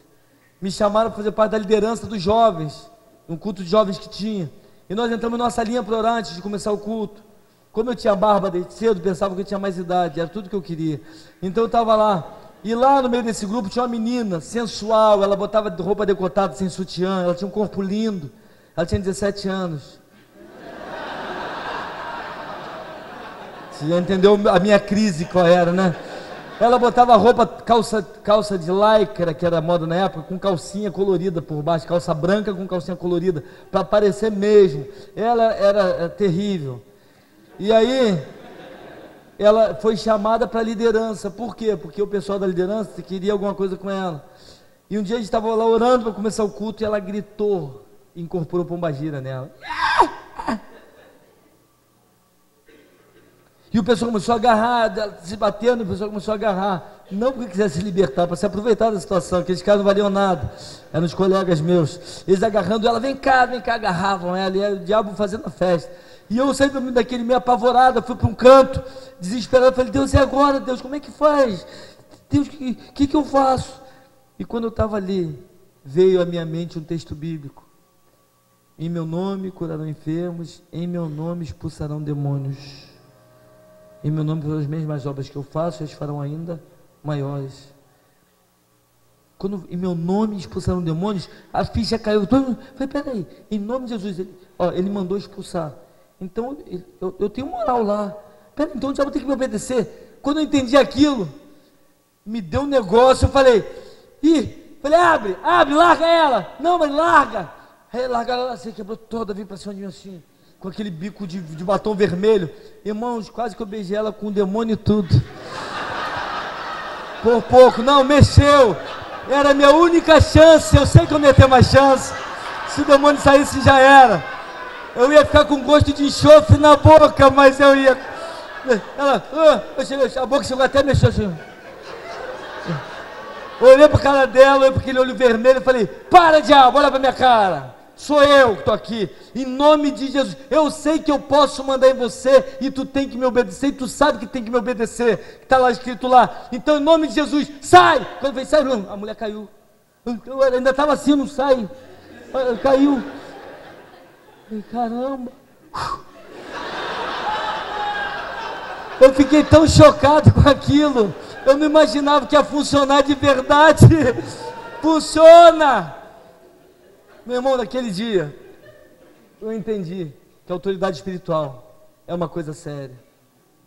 me chamaram para fazer parte da liderança dos jovens, um culto de jovens que tinha, e nós entramos na nossa linha para orar antes de começar o culto. Como eu tinha barba desde cedo, pensava que eu tinha mais idade, era tudo que eu queria, então eu estava lá, e lá no meio desse grupo tinha uma menina sensual, ela botava roupa decotada, sem sutiã, ela tinha um corpo lindo, ela tinha 17 anos, você já entendeu a minha crise qual era, né? Ela botava roupa, calça de lycra, que era moda na época, com calcinha colorida por baixo, calça branca com calcinha colorida, para parecer mesmo. Ela era terrível. E aí, ela foi chamada para a liderança. Por quê? Porque o pessoal da liderança queria alguma coisa com ela. E um dia a gente estava lá orando para começar o culto e ela gritou, incorporou pombagira nela. E o pessoal começou a agarrar, se batendo, o pessoal começou a agarrar, não porque quisesse se libertar, para se aproveitar da situação, aqueles caras não valiam nada, eram os colegas meus, eles agarrando ela, vem cá, agarravam ela, e o diabo fazendo a festa, e eu saí daquele meio apavorado, fui para um canto, desesperado, falei, Deus, e agora, Deus, como é que faz? Deus, o que eu faço? E quando eu estava ali, veio à minha mente um texto bíblico, em meu nome curarão enfermos, em meu nome expulsarão demônios. Em meu nome, pelas mesmas obras que eu faço, eles farão ainda maiores. Quando em meu nome expulsaram demônios, a ficha caiu. Falei, peraí, em nome de Jesus, ele mandou expulsar. Então, eu tenho moral lá. Peraí, então o diabo tem que me obedecer. Quando eu entendi aquilo, me deu um negócio, eu falei, abre, larga ela. Não, mas larga. Aí larga ela, você quebrou toda, veio para cima de mim assim, com aquele bico de batom vermelho, irmãos, quase que eu beijei ela com o demônio e tudo, por pouco, não, mexeu, era a minha única chance, eu sei que eu não ia ter mais chance, se o demônio saísse já era, eu ia ficar com gosto de enxofre na boca, mas eu ia, ela, a boca chegou até a mexer assim, eu olhei para a cara dela, olhei para aquele olho vermelho e falei, para diabo, olha para minha cara, sou eu que estou aqui, em nome de Jesus, eu sei que eu posso mandar em você, e tu tem que me obedecer, e tu sabe que tem que me obedecer, que está lá escrito lá, então em nome de Jesus, sai, quando veio, sai, a mulher caiu, eu ainda estava assim, não sai, caiu, caramba, eu fiquei tão chocado com aquilo, eu não imaginava que ia funcionar de verdade, funciona. Meu irmão, naquele dia, eu entendi que a autoridade espiritual é uma coisa séria.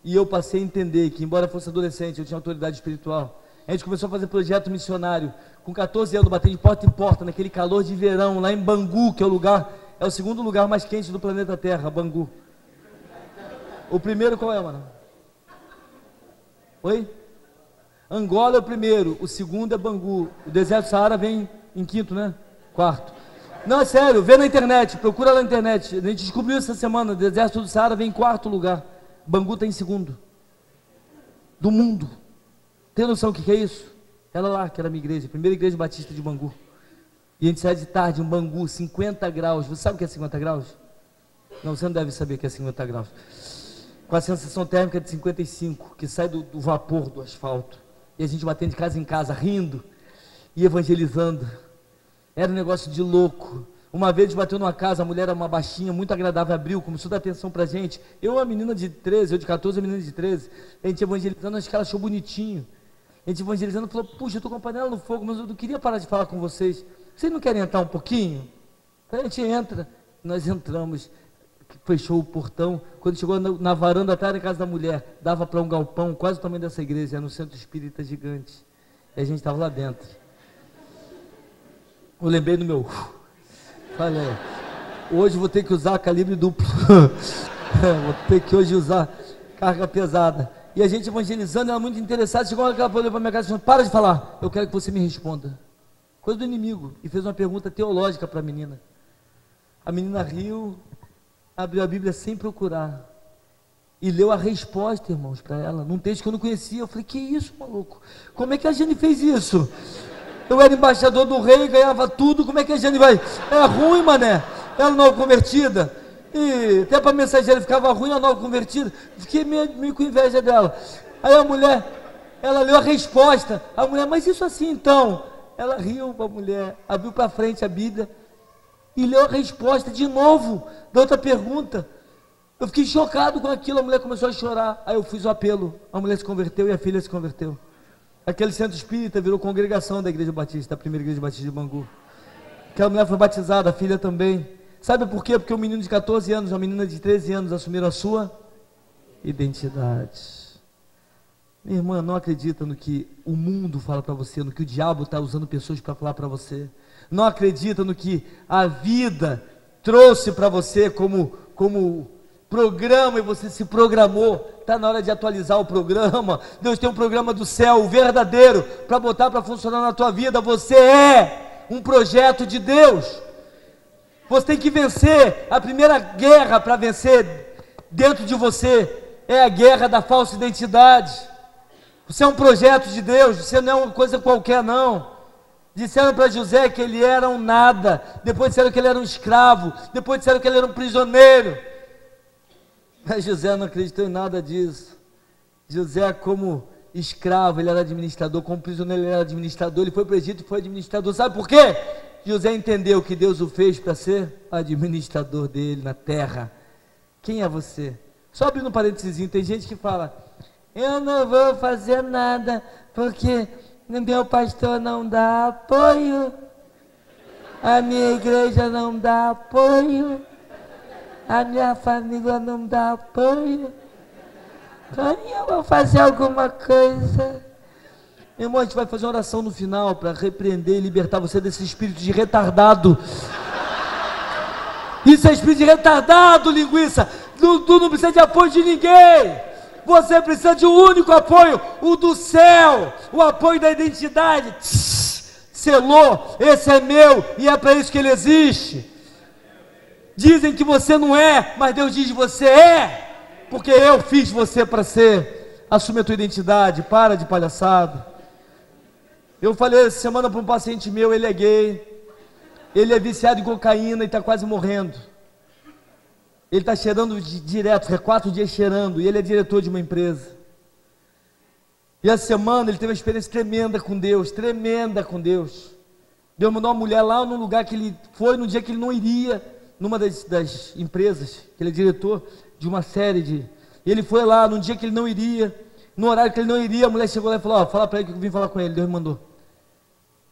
E eu passei a entender que, embora fosse adolescente, eu tinha autoridade espiritual. A gente começou a fazer projeto missionário. Com 14 anos, batendo de porta em porta, naquele calor de verão, lá em Bangu, que é o segundo lugar mais quente do planeta Terra, Bangu. O primeiro qual é, mano? Oi? Angola é o primeiro, o segundo é Bangu. O deserto do Saara vem em quinto, né? Quarto. Não, é sério, vê na internet, procura lá na internet. A gente descobriu essa semana, o deserto do Saara vem em quarto lugar. Bangu está em segundo. Do mundo. Tem noção do que é isso? Ela lá, que era a minha igreja, a primeira igreja batista de Bangu. E a gente sai de tarde em Bangu, 50 graus. Você sabe o que é 50 graus? Não, você não deve saber o que é 50 graus. Com a sensação térmica de 55, que sai do vapor do asfalto. E a gente batendo de casa em casa, rindo e evangelizando. Era um negócio de louco. Uma vez a gente bateu numa casa, a mulher era uma baixinha, muito agradável, abriu, começou a dar atenção pra gente. Eu, uma menina de 13, eu de 14, a menina de 13. A gente evangelizando, acho que ela achou bonitinho. A gente evangelizando, falou, puxa, eu estou com a panela no fogo, mas eu não queria parar de falar com vocês. Vocês não querem entrar um pouquinho? Então a gente entra. Nós entramos, fechou o portão. Quando chegou na varanda atrás da casa da mulher, dava para um galpão, quase o tamanho dessa igreja, era um centro espírita gigante. E a gente estava lá dentro. Eu lembrei do meu... Falei, hoje vou ter que usar calibre duplo. Vou ter que hoje usar carga pesada. E a gente evangelizando, ela muito interessada, chegou aquela olhou para minha casa e falou, para de falar, eu quero que você me responda. Coisa do inimigo. E fez uma pergunta teológica para a menina. A menina riu, abriu a Bíblia sem procurar. E leu a resposta, irmãos, para ela, num texto que eu não conhecia. Eu falei, que isso, maluco? Como é que a Jane fez isso? Eu era embaixador do rei, ganhava tudo, como é que a Jane vai? É ruim, mané. Ela nova convertida. E até para a mensageira ficava ruim, a nova convertida. Fiquei meio com inveja dela. Aí a mulher, ela leu a resposta. A mulher, mas isso assim então? Ela riu para a mulher, abriu para frente a Bíblia e leu a resposta de novo da outra pergunta. Eu fiquei chocado com aquilo, a mulher começou a chorar. Aí eu fiz o apelo, a mulher se converteu e a filha se converteu. Aquele centro espírita virou congregação da Igreja Batista, da primeira Igreja Batista de Bangu. Aquela mulher foi batizada, a filha também. Sabe por quê? Porque um menino de 14 anos, uma menina de 13 anos assumiram a sua identidade. Minha irmã, não acredita no que o mundo fala para você, no que o diabo está usando pessoas para falar para você. Não acredita no que a vida trouxe para você como programa e você se programou. Está na hora de atualizar o programa. Deus tem um programa do céu, o verdadeiro, para botar para funcionar na tua vida. Você é um projeto de Deus. Você tem que vencer. A primeira guerra para vencer dentro de você é a guerra da falsa identidade. Você é um projeto de Deus, você não é uma coisa qualquer não. Disseram para José que ele era um nada, depois disseram que ele era um escravo, depois disseram que ele era um prisioneiro. Mas José não acreditou em nada disso. José, como escravo, ele era administrador, como prisioneiro ele era administrador, ele foi para o Egito e foi administrador. Sabe por quê? José entendeu que Deus o fez para ser administrador dele na terra. Quem é você? Só abrindo um parênteses, tem gente que fala, eu não vou fazer nada, porque meu pastor não dá apoio, a minha igreja não dá apoio, a minha família não dá apoio, então eu vou fazer alguma coisa. Irmão, a gente vai fazer uma oração no final para repreender e libertar você desse espírito de retardado. Isso é espírito de retardado, linguiça. Tu não precisa de apoio de ninguém. Você precisa de um único apoio, o do céu, o apoio da identidade. Selou, esse é meu e é para isso que ele existe. Dizem que você não é, mas Deus diz que você é, porque eu fiz você para ser. Assume a tua identidade, para de palhaçada. Eu falei essa semana para um paciente meu, ele é gay, ele é viciado em cocaína e está quase morrendo. Ele está cheirando direto, 4 dias cheirando, e ele é diretor de uma empresa. E essa semana ele teve uma experiência tremenda com Deus, tremenda com Deus. Deus mandou uma mulher lá num lugar que ele foi, no dia que ele não iria, numa das empresas, que ele é diretor de uma série de... E ele foi lá, num dia que ele não iria, no horário que ele não iria, a mulher chegou lá e falou, fala para ele que eu vim falar com ele, Deus me mandou.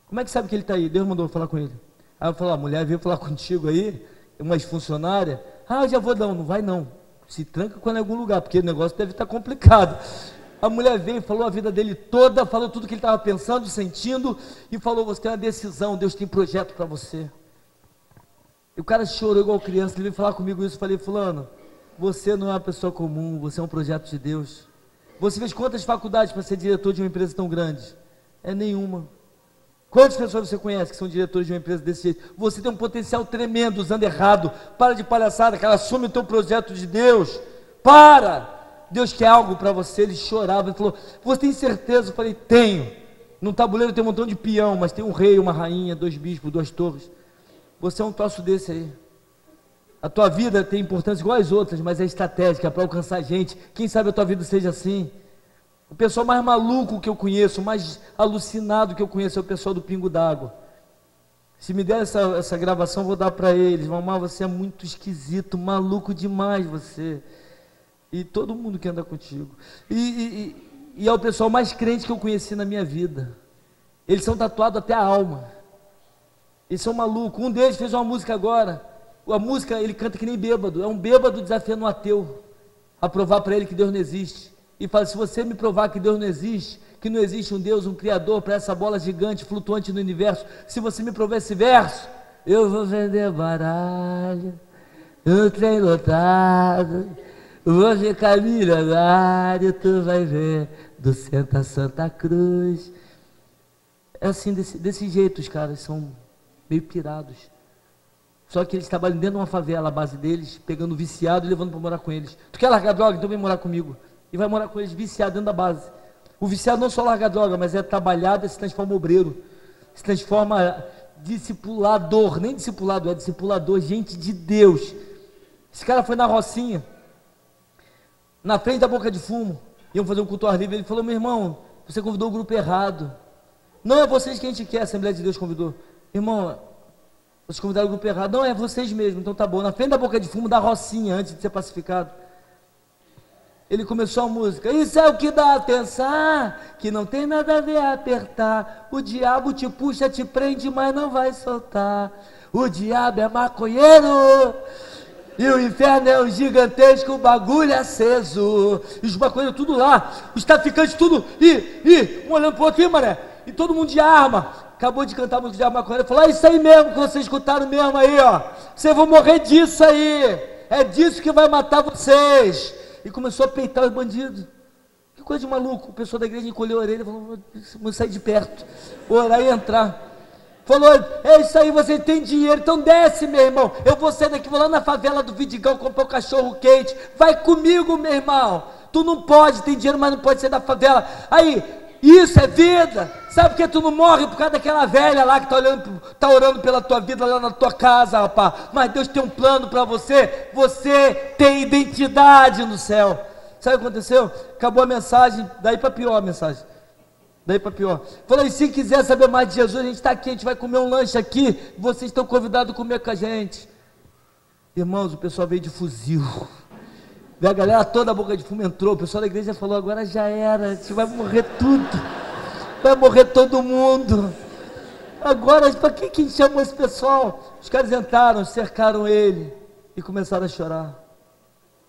Como é que sabe que ele está aí? Deus mandou falar com ele. Aí eu falei, a mulher veio falar contigo aí, uma funcionária. Eu já vou, não vai não. Se tranca quando em algum lugar, porque o negócio deve estar complicado. A mulher veio, falou a vida dele toda, falou tudo que ele estava pensando, sentindo, e falou, você tem uma decisão, Deus tem projeto para você. E o cara chorou igual criança, ele veio falar comigo isso, eu falei, fulano, você não é uma pessoa comum, você é um projeto de Deus. Você fez quantas faculdades para ser diretor de uma empresa tão grande? É nenhuma. Quantas pessoas você conhece que são diretores de uma empresa desse jeito? Você tem um potencial tremendo, usando errado. Para de palhaçada, cara, assume o teu projeto de Deus. Para! Deus quer algo para você. Ele chorava, ele falou, você tem certeza? Eu falei, tenho. No tabuleiro tem um montão de peão, mas tem um rei, uma rainha, 2 bispos, 2 torres. Você é um troço desse aí. A tua vida tem importância igual as outras, mas é estratégica, é para alcançar gente. Quem sabe a tua vida seja assim. O pessoal mais maluco que eu conheço, mais alucinado que eu conheço é o pessoal do Pingo d'Água. Se me der essa gravação, eu vou dar para eles. Mamãe, você é muito esquisito, maluco demais você. E todo mundo que anda contigo. E é o pessoal mais crente que eu conheci na minha vida. Eles são tatuados até a alma. Eles são malucos. Um deles fez uma música agora. A música, ele canta que nem bêbado. É um bêbado desafiando um ateu a provar para ele que Deus não existe. E fala, se você me provar que Deus não existe, que não existe um Deus, um Criador para essa bola gigante, flutuante no universo, se você me provar esse verso, eu vou vender baralho, no trem lotado, vou ficar milionário, tu vai ver, do centro a Santa Cruz. É assim, desse jeito os caras são meio pirados. Só que eles trabalham dentro de uma favela, a base deles, pegando viciado e levando para morar com eles. Tu quer largar droga? Então vem morar comigo. E vai morar com eles viciado dentro da base. O viciado não só larga droga, mas é trabalhado e se transforma obreiro. Se transforma discipulador, nem discipulado, é discipulador, gente de Deus. Esse cara foi na Rocinha, na frente da Boca de Fumo, iam fazer um culto ao ar livre. Ele falou: meu irmão, você convidou o grupo errado. Não é vocês que a gente quer, a Assembleia de Deus convidou. Irmão, vocês convidaram o grupo errado. Não, é vocês mesmo, então tá bom. Na frente da Boca de Fumo, da Rocinha, antes de ser pacificado. Ele começou a música: isso é o que dá a pensar, que não tem nada a ver a apertar. O diabo te puxa, te prende, mas não vai soltar. O diabo é maconheiro e o inferno é um gigantesco bagulho aceso. E os maconheiros tudo lá, os traficantes tudo, um olhando pro outro, mané, e todo mundo de arma. Acabou de cantar a música de arma maconheiro, falou: é isso aí mesmo que vocês escutaram mesmo aí, ó. Vocês vão morrer disso aí, é disso que vai matar vocês. E começou a peitar os bandidos. Que coisa de maluco. O pessoal da igreja encolheu a orelha e falou: vamos sair de perto, orar e entrar. Falou: é isso aí, você tem dinheiro, então desce, meu irmão. Eu vou sair daqui, vou lá na favela do Vidigão comprar um cachorro quente. Vai comigo, meu irmão. Tu não pode, tem dinheiro, mas não pode sair da favela. Aí, isso é vida. Sabe por que tu não morre? Por causa daquela velha lá que tá orando pela tua vida lá na tua casa, rapaz. Mas Deus tem um plano para você. Você tem identidade no céu. Sabe o que aconteceu? Acabou a mensagem, daí para pior a mensagem. Daí para pior. Falei: se quiser saber mais de Jesus, a gente está aqui, a gente vai comer um lanche aqui. Vocês estão convidados a comer com a gente. Irmãos, o pessoal veio de fuzil. A galera toda, a Boca de Fumo entrou. O pessoal da igreja falou: agora já era, a gente vai morrer tudo. Vai morrer todo mundo. Agora, para que a gente chamou esse pessoal? Os caras entraram, cercaram ele e começaram a chorar.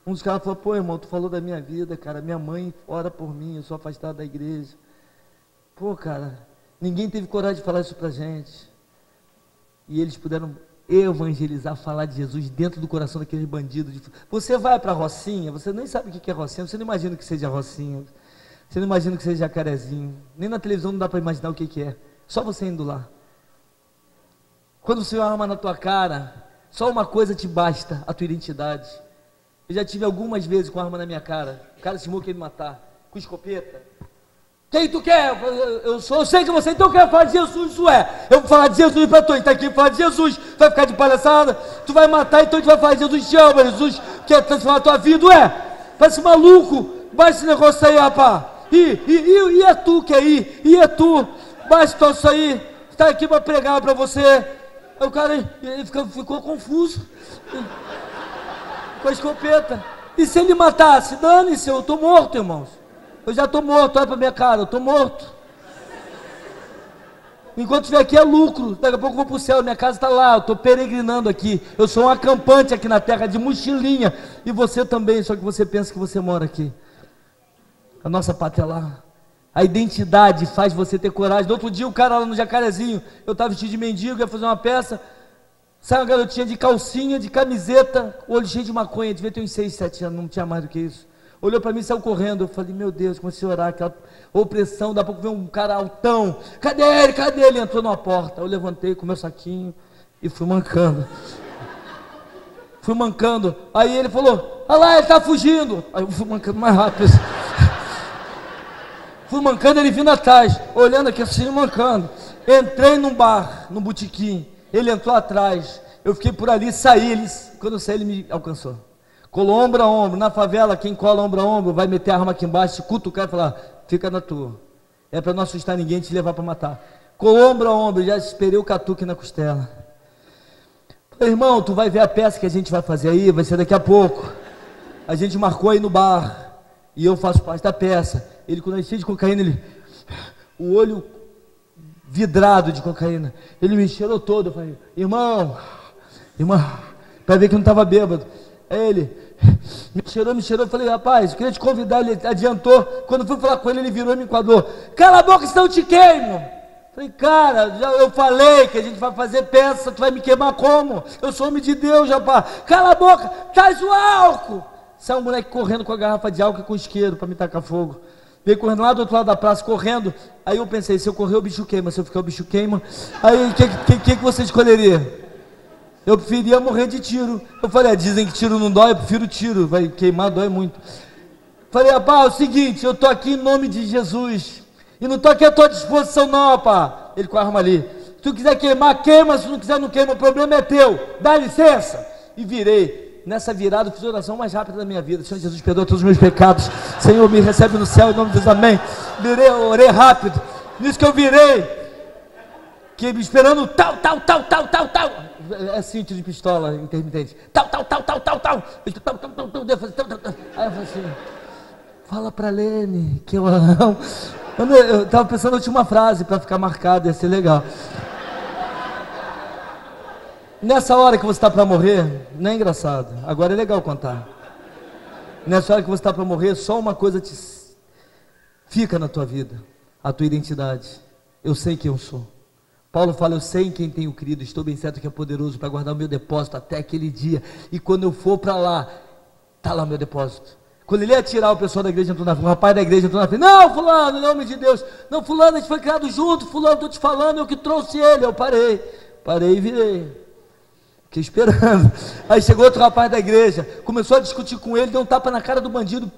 Um dos caras falou: pô, irmão, tu falou da minha vida, cara. Minha mãe ora por mim, eu sou afastado da igreja. Pô, cara, ninguém teve coragem de falar isso pra gente. E eles puderam evangelizar, falar de Jesus dentro do coração daqueles bandidos. Você vai pra Rocinha, você nem sabe o que é Rocinha, você não imagina que seja Rocinha, você não imagina que seja Jacarezinho, nem na televisão não dá para imaginar o que é, só você indo lá. Quando você arma na tua cara, só uma coisa te basta: a tua identidade. Eu já tive algumas vezes com arma na minha cara, o cara se queria me matar, com escopeta. Quem tu quer? Eu sei que você, então eu quero falar de Jesus, isso é. Eu vou falar de Jesus para tu, a gente está aqui para falar de Jesus. Vai ficar de palhaçada? Tu vai matar, então a gente vai falar de Jesus, te ama, Jesus quer transformar a tua vida, ué. Parece maluco, baixa esse negócio aí, rapaz. E é tu que é ir, e é tu, baixa isso aí, está aqui para pregar para você. Aí o cara ele ficou confuso, com a escopeta. E se ele matasse? Dane-se, eu estou morto, irmãos. Eu já estou morto, olha para minha cara, eu estou morto. Enquanto estiver aqui é lucro, daqui a pouco eu vou para o céu, minha casa está lá, eu estou peregrinando aqui. Eu sou um acampante aqui na terra, de mochilinha. E você também, só que você pensa que você mora aqui. A nossa pátria é lá. A identidade faz você ter coragem. No outro dia o cara lá no Jacarezinho, eu estava vestido de mendigo, ia fazer uma peça. Sai uma garotinha de calcinha, de camiseta, olho cheio de maconha, devia ter uns 6, 7 anos, não tinha mais do que isso. Olhou para mim e saiu correndo. Eu falei: meu Deus, comecei a orar, aquela opressão. Daqui a pouco veio um cara altão. Cadê ele? Cadê ele? Entrou numa porta. Eu levantei com meu saquinho e fui mancando. Fui mancando. Aí ele falou: olha lá, ele está fugindo. Aí eu fui mancando mais rápido. Fui mancando, ele vindo atrás, olhando aqui assim, mancando. Entrei num bar, num botequim. Ele entrou atrás. Eu fiquei por ali, saí. Quando eu saí, ele me alcançou. Colou ombro a ombro. Na favela, quem cola ombro a ombro vai meter a arma aqui embaixo, te cutucar e falar: fica na tua. É para não assustar ninguém, te levar para matar. Colou ombro a ombro, já esperei o catuque na costela. Falei: irmão, tu vai ver a peça que a gente vai fazer aí, vai ser daqui a pouco. A gente marcou aí no bar, e eu faço parte da peça. Ele, quando ele cheio de cocaína, o olho vidrado de cocaína, ele me cheirou todo. Eu falei: irmão, para ver que não estava bêbado. Aí ele me cheirou, eu falei: rapaz, eu queria te convidar. Ele adiantou, quando fui falar com ele, ele virou e me enquadrou: cala a boca, senão eu te queimo. Falei, cara, eu falei que a gente vai fazer peça, tu vai me queimar como? Eu sou homem de Deus, rapaz. Cala a boca, traz o álcool. Saiu um moleque correndo com a garrafa de álcool e com isqueiro para me tacar fogo. Veio correndo lá do outro lado da praça, correndo. Aí eu pensei, se eu correr o bicho queima, se eu ficar o bicho queima. Aí o que você escolheria? Eu preferia morrer de tiro. Eu falei, dizem que tiro não dói, eu prefiro tiro, vai queimar, dói muito. Falei, rapaz, é o seguinte, eu tô aqui em nome de Jesus. E não estou aqui à tua disposição não, rapaz. Ele com a arma ali. Se tu quiser queimar, queima. Se não quiser, não queima. O problema é teu. Dá licença. E virei. Nessa virada, eu fiz a oração mais rápida da minha vida. Senhor Jesus, perdoa todos os meus pecados. Senhor, me recebe no céu em nome de Deus. Amém. Virei, orei rápido. Nisso que eu virei. Que me esperando tal. É assim, tiro de pistola intermitente. Tal. Aí eu falei assim, fala pra Lene que eu amo. Eu estava pensando na última frase para ficar marcado, ia ser legal. Nessa hora que você está para morrer, não é engraçado, agora é legal contar. Nessa hora que você está para morrer, só uma coisa fica na tua vida, a tua identidade. Eu sei quem eu sou. Paulo fala, eu sei em quem tenho crido, estou bem certo que é poderoso para guardar o meu depósito até aquele dia. E quando eu for para lá, está lá o meu depósito. Quando ele ia tirar o pessoal da igreja, entrou na frente, o rapaz da igreja entrou na frente, não, fulano, em nome de Deus, não, fulano, a gente foi criado junto, fulano, estou te falando, eu que trouxe ele. Eu parei e virei, fiquei esperando. Aí chegou outro rapaz da igreja, começou a discutir com ele, deu um tapa na cara do bandido,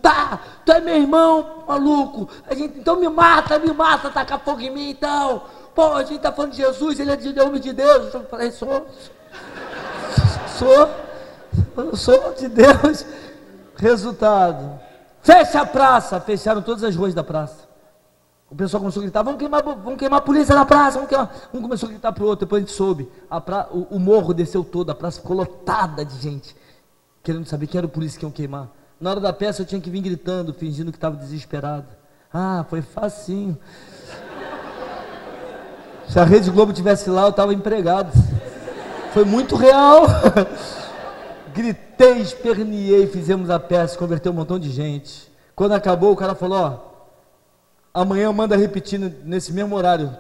tu é meu irmão, maluco, então me mata, taca fogo em mim, então, pô, a gente está falando de Jesus, ele é de homem de Deus. Eu falei, sou de Deus. Resultado, fecha a praça, fecharam todas as ruas da praça. O pessoal começou a gritar, vamos queimar a polícia na praça, um começou a gritar para o outro, depois a gente soube, o morro desceu todo, a praça ficou lotada de gente, querendo saber quem era o polícia que iam queimar. Na hora da peça eu tinha que vir gritando, fingindo que estava desesperado. Foi facinho. Se a Rede Globo tivesse lá, eu estava empregado. Foi muito real. Gritei, esperneei, fizemos a peça, converteu um montão de gente. Quando acabou, o cara falou, amanhã manda repetir nesse mesmo horário,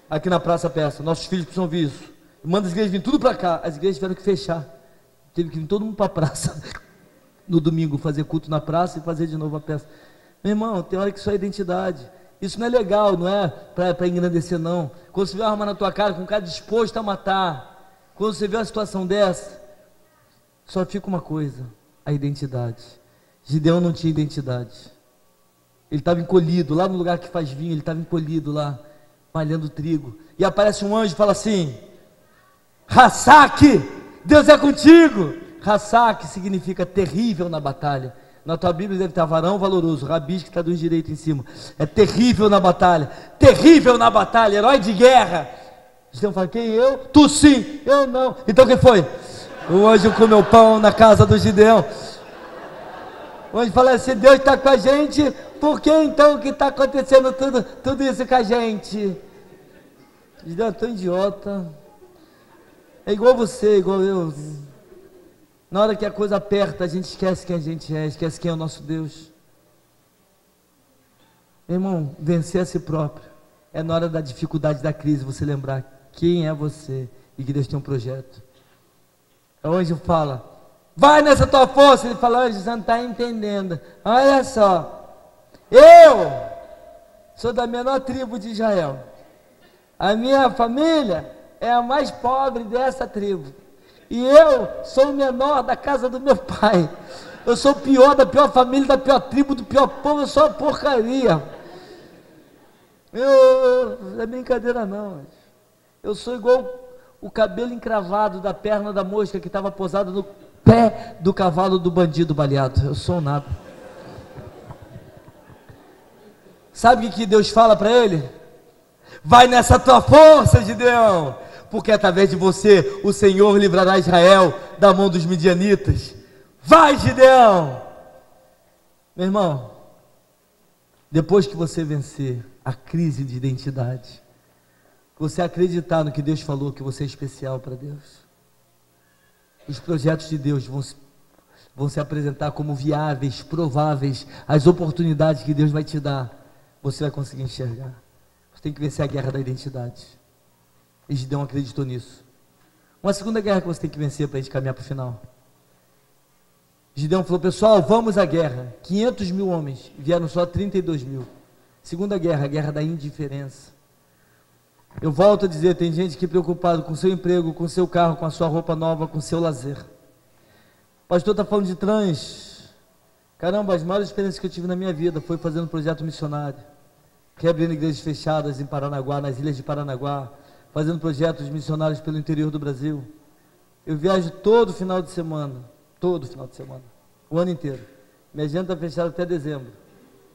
aqui na praça a peça, nossos filhos precisam ouvir isso. Manda as igrejas vir tudo para cá. As igrejas tiveram que fechar, teve que vir todo mundo para a praça, no domingo, fazer culto na praça e fazer de novo a peça. Meu irmão, tem hora que isso é identidade. Isso não é legal, não é para engrandecer não. Quando você vê uma arma na tua cara, com um cara disposto a matar, quando você vê uma situação dessa, só fica uma coisa, a identidade. Gideão não tinha identidade. Ele estava encolhido, lá no lugar que faz vinho, ele estava encolhido lá, malhando trigo. E aparece um anjo e fala assim, Rassaque, Deus é contigo. Rassaque significa terrível na batalha. Na tua Bíblia deve estar varão valoroso, rabisco que traduz direito em cima. É terrível na batalha, herói de guerra. Gideão fala, quem eu? Tu sim, eu não. Então quem foi? O anjo comeu pão na casa do Gideão. O anjo fala assim, Deus está com a gente, por que então que está acontecendo tudo isso com a gente? Gideão é tão idiota. É igual você, igual eu. Na hora que a coisa aperta, a gente esquece quem a gente é, esquece quem é o nosso Deus. Meu irmão, vencer a si próprio é na hora da dificuldade, da crise, você lembrar quem é você e que Deus tem um projeto. O anjo fala, vai nessa tua força. Ele fala, anjo, você não está entendendo. Olha só, eu sou da menor tribo de Israel. A minha família é a mais pobre dessa tribo. E eu sou o menor da casa do meu pai. Eu sou o pior da pior família, da pior tribo, do pior povo. Eu sou uma porcaria. Não é brincadeira não. Eu sou igual o cabelo encravado da perna da mosca que estava posado no pé do cavalo do bandido baleado. Eu sou nada. Sabe o que Deus fala para ele? Vai nessa tua força, Gideão, porque através de você o Senhor livrará Israel da mão dos midianitas. Vai, Gideão! Meu irmão, depois que você vencer a crise de identidade, você acreditar no que Deus falou, que você é especial para Deus, os projetos de Deus vão se apresentar como viáveis, prováveis, as oportunidades que Deus vai te dar, você vai conseguir enxergar. Você tem que vencer a guerra da identidade. E Gideão acreditou nisso. Uma segunda guerra que você tem que vencer para a gente caminhar para o final. Gideão falou: pessoal, vamos à guerra. 500 mil homens, vieram só 32 mil. Segunda guerra, a guerra da indiferença. Eu volto a dizer, tem gente que é preocupado com seu emprego, com seu carro, com a sua roupa nova, com seu lazer. O pastor está falando de trans. Caramba, as maiores experiências que eu tive na minha vida foi fazendo um projeto missionário, reabrindo igrejas fechadas em Paranaguá, nas ilhas de Paranaguá, fazendo projetos missionários pelo interior do Brasil. Eu viajo todo final de semana, o ano inteiro. Minha agenda está fechada até dezembro.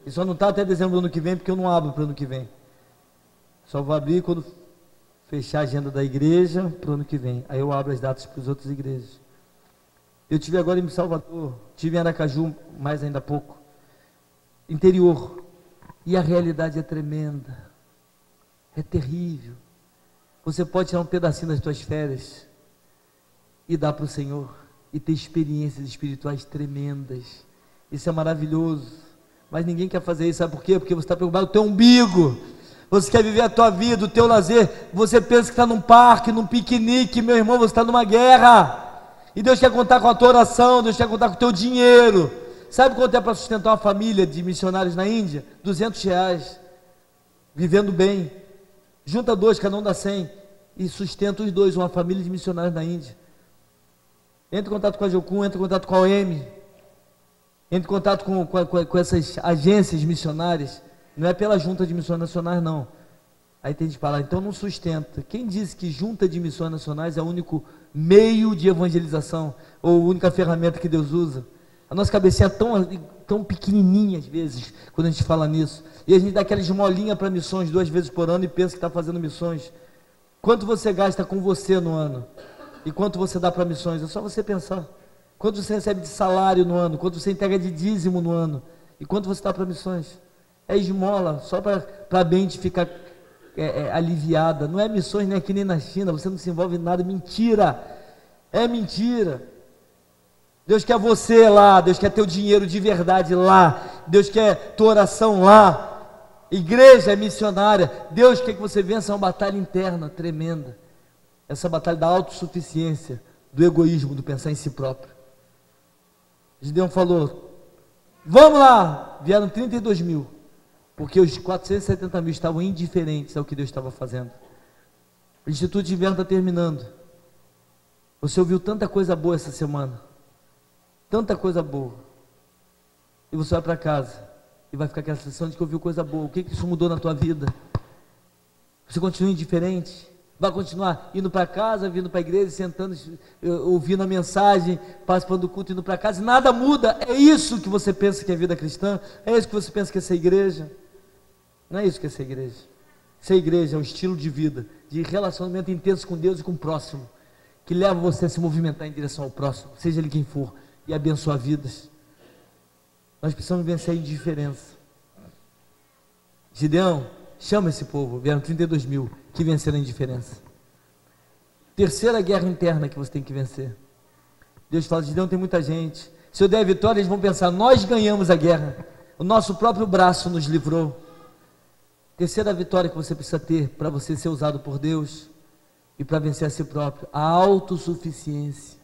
E só não está até dezembro do ano que vem, porque eu não abro para o ano que vem. Só vou abrir quando fechar a agenda da igreja para o ano que vem. Aí eu abro as datas para as outras igrejas. Eu estive agora em Salvador, estive em Aracaju, mais ainda há pouco. Interior. E a realidade é tremenda. É terrível. Você pode tirar um pedacinho das suas férias e dar para o Senhor e ter experiências espirituais tremendas. Isso é maravilhoso. Mas ninguém quer fazer isso, sabe por quê? Porque você está preocupado com o teu umbigo. Você quer viver a tua vida, o teu lazer. Você pensa que está num parque, num piquenique. Meu irmão, você está numa guerra. E Deus quer contar com a tua oração, Deus quer contar com o teu dinheiro. Sabe quanto é para sustentar uma família de missionários na Índia? R$200, vivendo bem. Junta dois, cada um dá 100, e sustenta os dois, uma família de missionários na Índia. Entre em contato com a Jocum, entre em contato com a OM, entre em contato com essas agências missionárias. Não é pela junta de missões nacionais, não. Aí tem de falar, então não sustenta. Quem disse que junta de missões nacionais é o único meio de evangelização, ou a única ferramenta que Deus usa? A nossa cabecinha é tão pequenininha às vezes, quando a gente fala nisso, e a gente dá aquela esmolinha para missões 2 vezes por ano e pensa que está fazendo missões. Quanto você gasta com você no ano? E quanto você dá para missões? É só você pensar. Quanto você recebe de salário no ano? Quanto você entrega de dízimo no ano? E quanto você dá para missões? É esmola, só para a mente ficar aliviada. Não é missões, não é que nem na China, você não se envolve em nada. Mentira, é mentira. Deus quer você lá, Deus quer teu dinheiro de verdade lá, Deus quer tua oração lá. Igreja é missionária. Deus quer que você vença uma batalha interna tremenda, essa batalha da autossuficiência, do egoísmo, do pensar em si próprio. Gideão falou: vamos lá. Vieram 32 mil, porque os 470 mil estavam indiferentes ao que Deus estava fazendo. O Instituto de Inverno está terminando. Você ouviu tanta coisa boa essa semana, tanta coisa boa, e você vai para casa e vai ficar com a sensação de que ouviu coisa boa. O que isso mudou na tua vida? Você continua indiferente? Vai continuar indo para casa, vindo para a igreja, sentando, ouvindo a mensagem, participando do culto, indo para casa, e nada muda? É isso que você pensa que é vida cristã? É isso que você pensa que é ser igreja? Não é isso que é ser igreja. Ser igreja é um estilo de vida, de relacionamento intenso com Deus e com o próximo, que leva você a se movimentar em direção ao próximo, seja ele quem for, e abençoar vidas. Nós precisamos vencer a indiferença. Gideão, chama esse povo. Vieram 32 mil que venceram a indiferença. Terceira guerra interna que você tem que vencer. Deus fala: Gideão, tem muita gente, se eu der vitória eles vão pensar, nós ganhamos a guerra, o nosso próprio braço nos livrou. Terceira vitória que você precisa ter para você ser usado por Deus e para vencer a si próprio: a autossuficiência.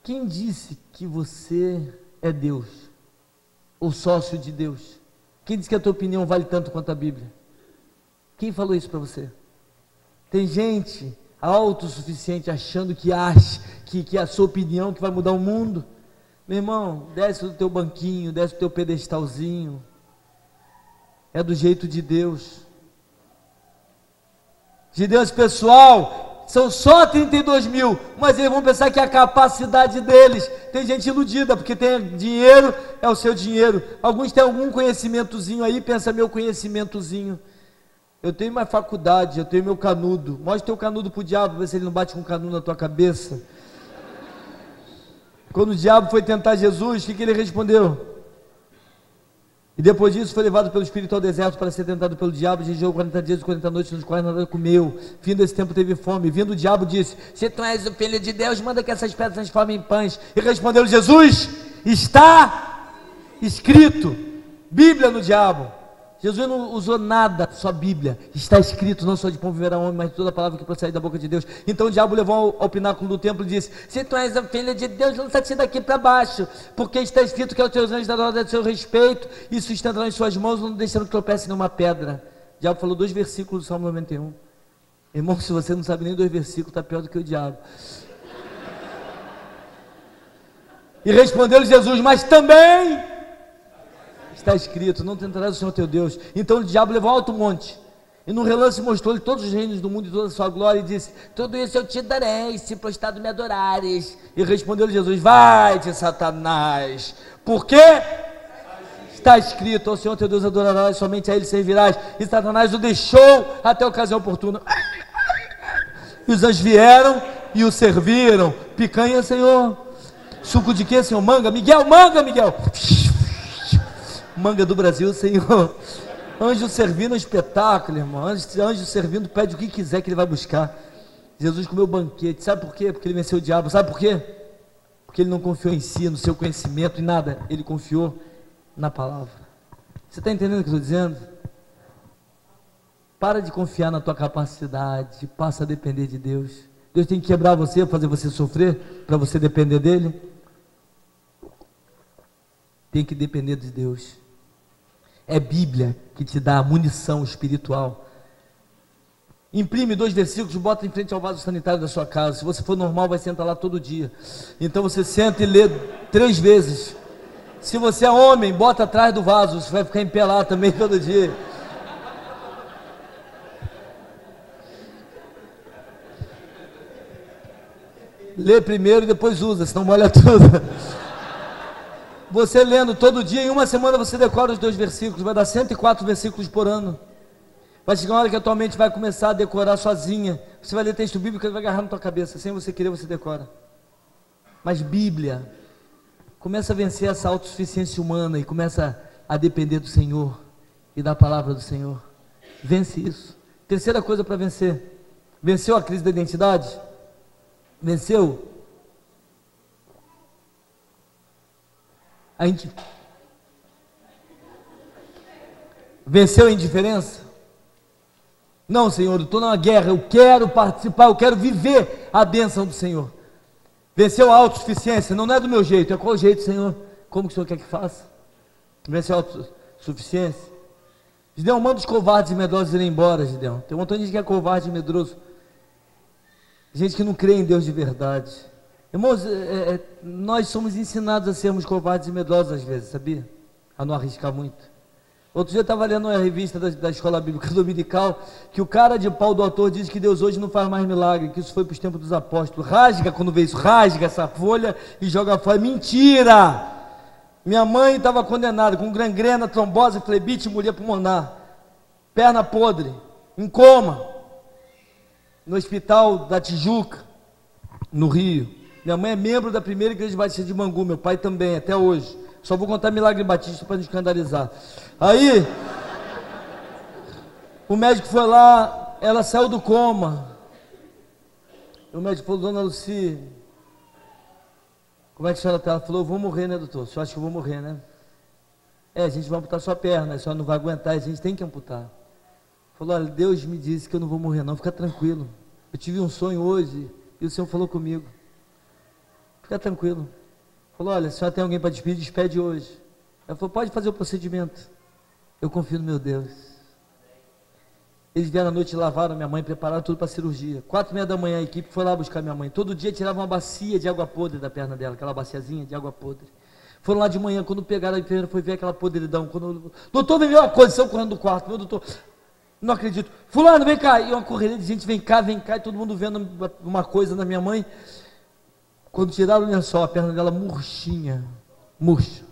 Quem disse que você é Deus, ou sócio de Deus? Quem disse que a tua opinião vale tanto quanto a Bíblia? Quem falou isso para você? Tem gente autossuficiente achando que acha que a sua opinião que vai mudar o mundo. Meu irmão, desce do teu banquinho, desce do teu pedestalzinho. É do jeito de Deus. De Deus, pessoal, são só 32 mil, mas eles vão pensar que é a capacidade deles. Tem gente iludida, porque tem dinheiro, é o seu dinheiro. Alguns têm algum conhecimentozinho aí, pensa: meu conhecimentozinho. Eu tenho mais faculdade, eu tenho meu canudo. Mostra teu canudo para o diabo, ver se ele não bate com um canudo na tua cabeça. Quando o diabo foi tentar Jesus, o que ele respondeu? E depois disso foi levado pelo Espírito ao deserto para ser tentado pelo diabo, jejuou 40 dias e 40 noites, nos quais nada comeu. Fim desse tempo teve fome. Vindo o diabo disse: se tu és o filho de Deus, manda que essas pedras transformem em pães. E respondeu Jesus: está escrito. Bíblia no diabo. Jesus não usou nada, só Bíblia. Está escrito, não só de pão viverá o homem, mas de toda a palavra que procede da boca de Deus. Então o diabo levou ao pináculo do templo e disse: se tu és a filha de Deus, lança-te daqui para baixo, porque está escrito que aos teus anjos dará ordem a seu respeito, e sustentarão em suas mãos, não deixando que tropece numa pedra. O diabo falou 2 versículos do Salmo 91. Irmão, se você não sabe nem 2 versículos, está pior do que o diabo. E respondeu-lhe Jesus: mas também está escrito, não tentarás o Senhor teu Deus. Então o diabo levou ao alto monte, e no relance mostrou-lhe todos os reinos do mundo e toda a sua glória, e disse: tudo isso eu te darei, se prostrado me adorares. E respondeu-lhe Jesus: vai-te, Satanás, porque está escrito, ao Senhor teu Deus adorarás, somente a ele servirás. E Satanás o deixou até a ocasião oportuna. E os anjos vieram e o serviram. Picanha, Senhor. Suco de quê, Senhor? Manga? Manga, Miguel. Manga do Brasil, Senhor. Anjo servindo um espetáculo, irmão. Anjo servindo, pede o que quiser que ele vai buscar. Jesus comeu banquete. Sabe por quê? Porque ele venceu o diabo. Sabe por quê? Porque ele não confiou em si, no seu conhecimento, em nada. Ele confiou na palavra. Você está entendendo o que eu estou dizendo? Para de confiar na tua capacidade. Passa a depender de Deus. Deus tem que quebrar você, fazer você sofrer, para você depender dele. Tem que depender de Deus. É Bíblia que te dá a munição espiritual. Imprime 2 versículos, bota em frente ao vaso sanitário da sua casa. Se você for normal, vai sentar lá todo dia. Então você senta e lê 3 vezes. Se você é homem, bota atrás do vaso. Você vai ficar em pé lá também todo dia. Lê primeiro e depois usa, senão molha tudo. Você lendo todo dia, em uma semana você decora os 2 versículos, vai dar 104 versículos por ano. Vai chegar uma hora que a tua mente vai começar a decorar sozinha. Você vai ler texto bíblico e vai agarrar na tua cabeça, sem você querer você decora. Mas Bíblia, começa a vencer essa autossuficiência humana e começa a depender do Senhor e da palavra do Senhor. Vence isso. Terceira coisa para vencer. Venceu a crise da identidade? Venceu? Venceu a indiferença? Não, Senhor, eu estou numa guerra, eu quero participar, eu quero viver a bênção do Senhor. Venceu a autossuficiência? Não é do meu jeito, é qual jeito, Senhor? Como que o Senhor quer que faça? Venceu a autossuficiência? Gideão, manda os covardes e medrosos irem embora, Gideão. Tem um montão de gente que é covarde e medroso. Gente que não crê em Deus de verdade. Irmãos, nós somos ensinados a sermos covardes e medrosos às vezes, sabia? A não arriscar muito. Outro dia eu estava lendo uma revista da Escola Bíblica Dominical, que o cara de pau do autor diz que Deus hoje não faz mais milagre, que isso foi para os tempos dos apóstolos. Rasga, quando vê isso, rasga essa folha e joga fora. Mentira! Minha mãe estava condenada com gangrena, trombose, flebite, embolia pulmonar, perna podre, em coma, no hospital da Tijuca, no Rio. Minha mãe é membro da primeira igreja batista de Bangu, meu pai também, até hoje. Só vou contar milagre batista para não escandalizar. Aí, o médico foi lá, ela saiu do coma. O médico falou: dona Luci, como é que a senhora está? Ela falou: eu vou morrer, né, doutor? O senhor acha que eu vou morrer, né? A gente vai amputar sua perna, a senhora não vai aguentar, a gente tem que amputar. Falou: olha, Deus me disse que eu não vou morrer não, fica tranquilo. Eu tive um sonho hoje e o Senhor falou comigo. Fica tranquilo. Falou: olha, se a senhora tem alguém para despedir, despede hoje. Ela falou: pode fazer o procedimento. Eu confio no meu Deus. Eles vieram à noite, lavaram minha mãe, prepararam tudo para a cirurgia. 4h30 da manhã a equipe foi lá buscar minha mãe. Todo dia tirava uma bacia de água podre da perna dela, aquela baciazinha de água podre. Foram lá de manhã, quando pegaram a enfermeira, foi ver aquela podridão. Doutor, vem ver uma coisa, saiu correndo do quarto. Meu doutor, não acredito. Fulano, vem cá. E uma correria de gente, vem cá, e todo mundo vendo uma coisa na minha mãe. Quando tiraram o lençol, a perna dela murchinha, murcha.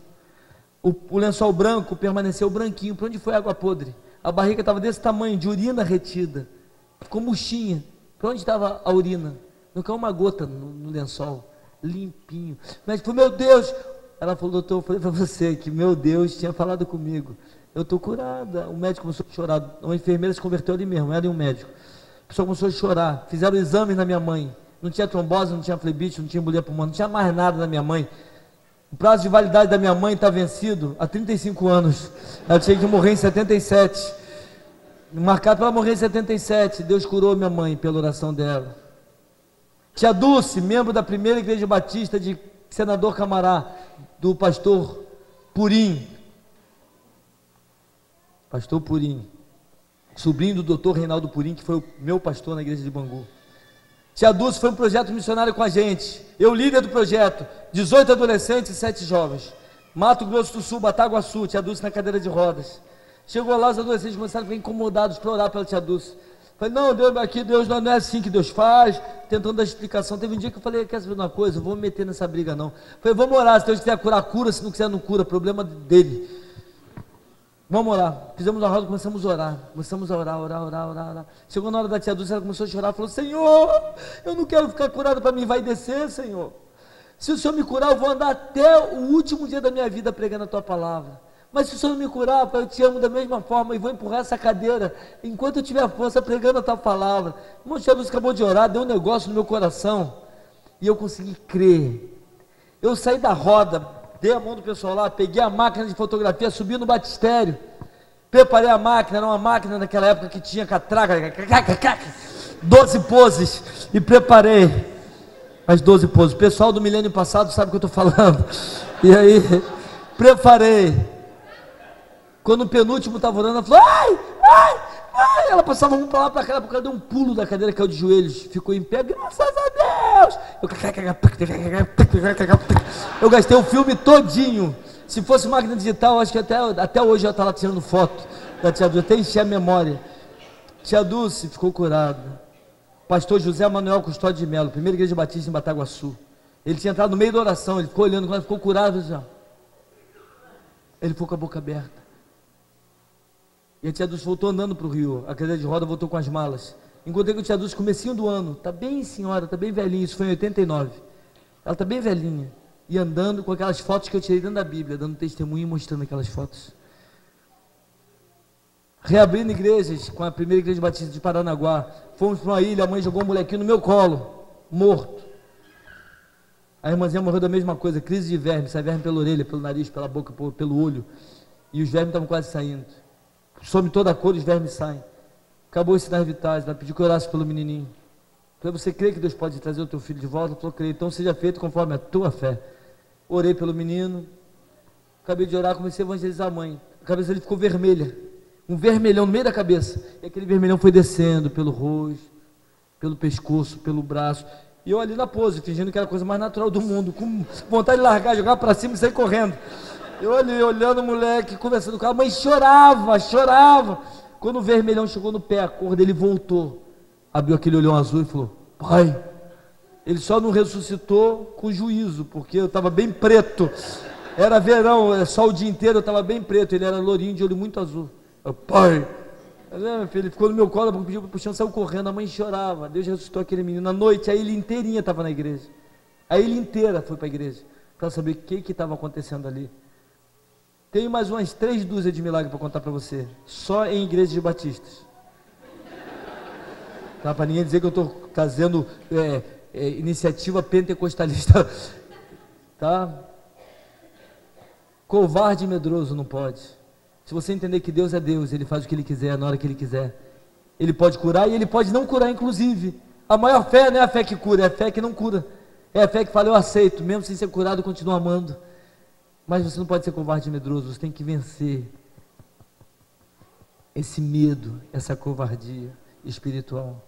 O lençol branco permaneceu branquinho. Para onde foi a água podre? A barriga estava desse tamanho, de urina retida. Ficou murchinha. Para onde estava a urina? Não caiu uma gota no lençol. Limpinho. Mas falou: meu Deus. Ela falou: doutor, eu falei para você que meu Deus tinha falado comigo. Eu estou curada. O médico começou a chorar. Uma enfermeira se converteu ali mesmo, ela e um médico. A pessoa começou a chorar. Fizeram exame na minha mãe. Não tinha trombose, não tinha flebite, não tinha embolia pulmonar, não tinha mais nada na minha mãe. O prazo de validade da minha mãe está vencido há 35 anos. Ela tinha que morrer em 77. Marcado para ela morrer em 77. Deus curou minha mãe pela oração dela. Tia Dulce, membro da primeira igreja batista de Senador Camará, do pastor Purim. Pastor Purim. Sobrinho do doutor Reinaldo Purim, que foi o meu pastor na igreja de Bangu. Tia Dulce foi um projeto missionário com a gente. Eu, líder do projeto, 18 adolescentes e 7 jovens. Mato Grosso do Sul, Bataguaçu, Tia Dulce na cadeira de rodas. Chegou lá, os adolescentes começaram a ficar incomodados para orar pela Tia Dulce. Falei, não, Deus, aqui Deus não é assim que Deus faz, tentando dar explicação. Teve um dia que eu falei, quer saber de uma coisa? Eu vou me meter nessa briga não. Falei, vamos orar, se Deus quiser curar, cura, se não quiser não cura, problema dele. Vamos orar. Fizemos uma roda, começamos a orar. Começamos a orar. Chegou na hora da Tia Dulce, ela começou a chorar, falou, Senhor, eu não quero ficar curada para mim, vai descer, Senhor. Se o Senhor me curar, eu vou andar até o último dia da minha vida pregando a Tua palavra. Mas se o Senhor não me curar, Pai, eu te amo da mesma forma e vou empurrar essa cadeira enquanto eu tiver força pregando a Tua palavra. Irmão, Tia Dulce acabou de orar, deu um negócio no meu coração e eu consegui crer. Eu saí da roda, dei a mão do pessoal lá, peguei a máquina de fotografia, subi no batistério, preparei a máquina, era uma máquina naquela época que tinha catraca, 12 poses, e preparei as 12 poses. O pessoal do milênio passado sabe o que eu estou falando. E aí, preparei. Quando o penúltimo estava orando, ela falou, ai, ela passava um para lá, para cá, porque ela deu um pulo da cadeira, caiu de joelhos, ficou em pé, graças a Deus. Eu gastei o filme todinho. Se fosse máquina digital, acho que até hoje eu estava lá tirando foto da Tia Dulce, até encher a memória. Tia Dulce ficou curada. Pastor José Manuel Custódio de Melo, primeira igreja batista em Bataguaçu. Ele tinha entrado no meio da oração, ele ficou olhando, quando ficou curado, já. Ele ficou com a boca aberta. E a Tia Dulce voltou andando para o Rio, a cadeira de roda voltou com as malas. Encontrei com a Tia Dulce comecinho do ano, está bem senhora, está bem velhinha, isso foi em 89. Ela está bem velhinha, e andando com aquelas fotos que eu tirei dentro da Bíblia, dando testemunho e mostrando aquelas fotos. Reabrindo igrejas, com a primeira igreja batista de Paranaguá, fomos para uma ilha, a mãe jogou um molequinho no meu colo, morto. A irmãzinha morreu da mesma coisa, crise de verme, sai verme pela orelha, pelo nariz, pela boca, pelo olho, e os vermes estavam quase saindo. Some toda a cor, os vermes saem. Acabou esse sinais vitais, ela pediu que eu orasse pelo menininho. Falei, você crê que Deus pode trazer o teu filho de volta? Ela falou, creio, então seja feito conforme a tua fé. Orei pelo menino, acabei de orar, comecei a evangelizar a mãe. A cabeça dele ficou vermelha, um vermelhão no meio da cabeça, e aquele vermelhão foi descendo pelo rosto, pelo pescoço, pelo braço, e eu ali na pose, fingindo que era a coisa mais natural do mundo, com vontade de largar, jogar para cima e sair correndo. Eu ali, olhando o moleque, conversando com ela, a mãe chorava. Quando o vermelhão chegou no pé, a cor dele voltou, abriu aquele olhão azul e falou, pai, ele só não ressuscitou com juízo, porque eu estava bem preto, era verão, só o dia inteiro eu estava bem preto, ele era lourinho de olho muito azul. Eu, pai, meu filho, ele ficou no meu colo, pediu para puxar, saiu correndo, a mãe chorava, Deus ressuscitou aquele menino. Na noite, a ilha inteirinha estava na igreja, a ilha inteira foi para a igreja, para saber o que estava acontecendo ali. Tenho mais umas 3 dúzias de milagres para contar para você, só em igrejas de batistas. Tá, para ninguém dizer que eu estou trazendo iniciativa pentecostalista. Tá? Covarde e medroso não pode. Se você entender que Deus é Deus, Ele faz o que Ele quiser, na hora que Ele quiser. Ele pode curar e Ele pode não curar, inclusive. A maior fé não é a fé que cura, é a fé que não cura. É a fé que fala, eu aceito, mesmo sem ser curado, eu continuo amando. Mas você não pode ser covarde e medroso, você tem que vencer esse medo, essa covardia espiritual.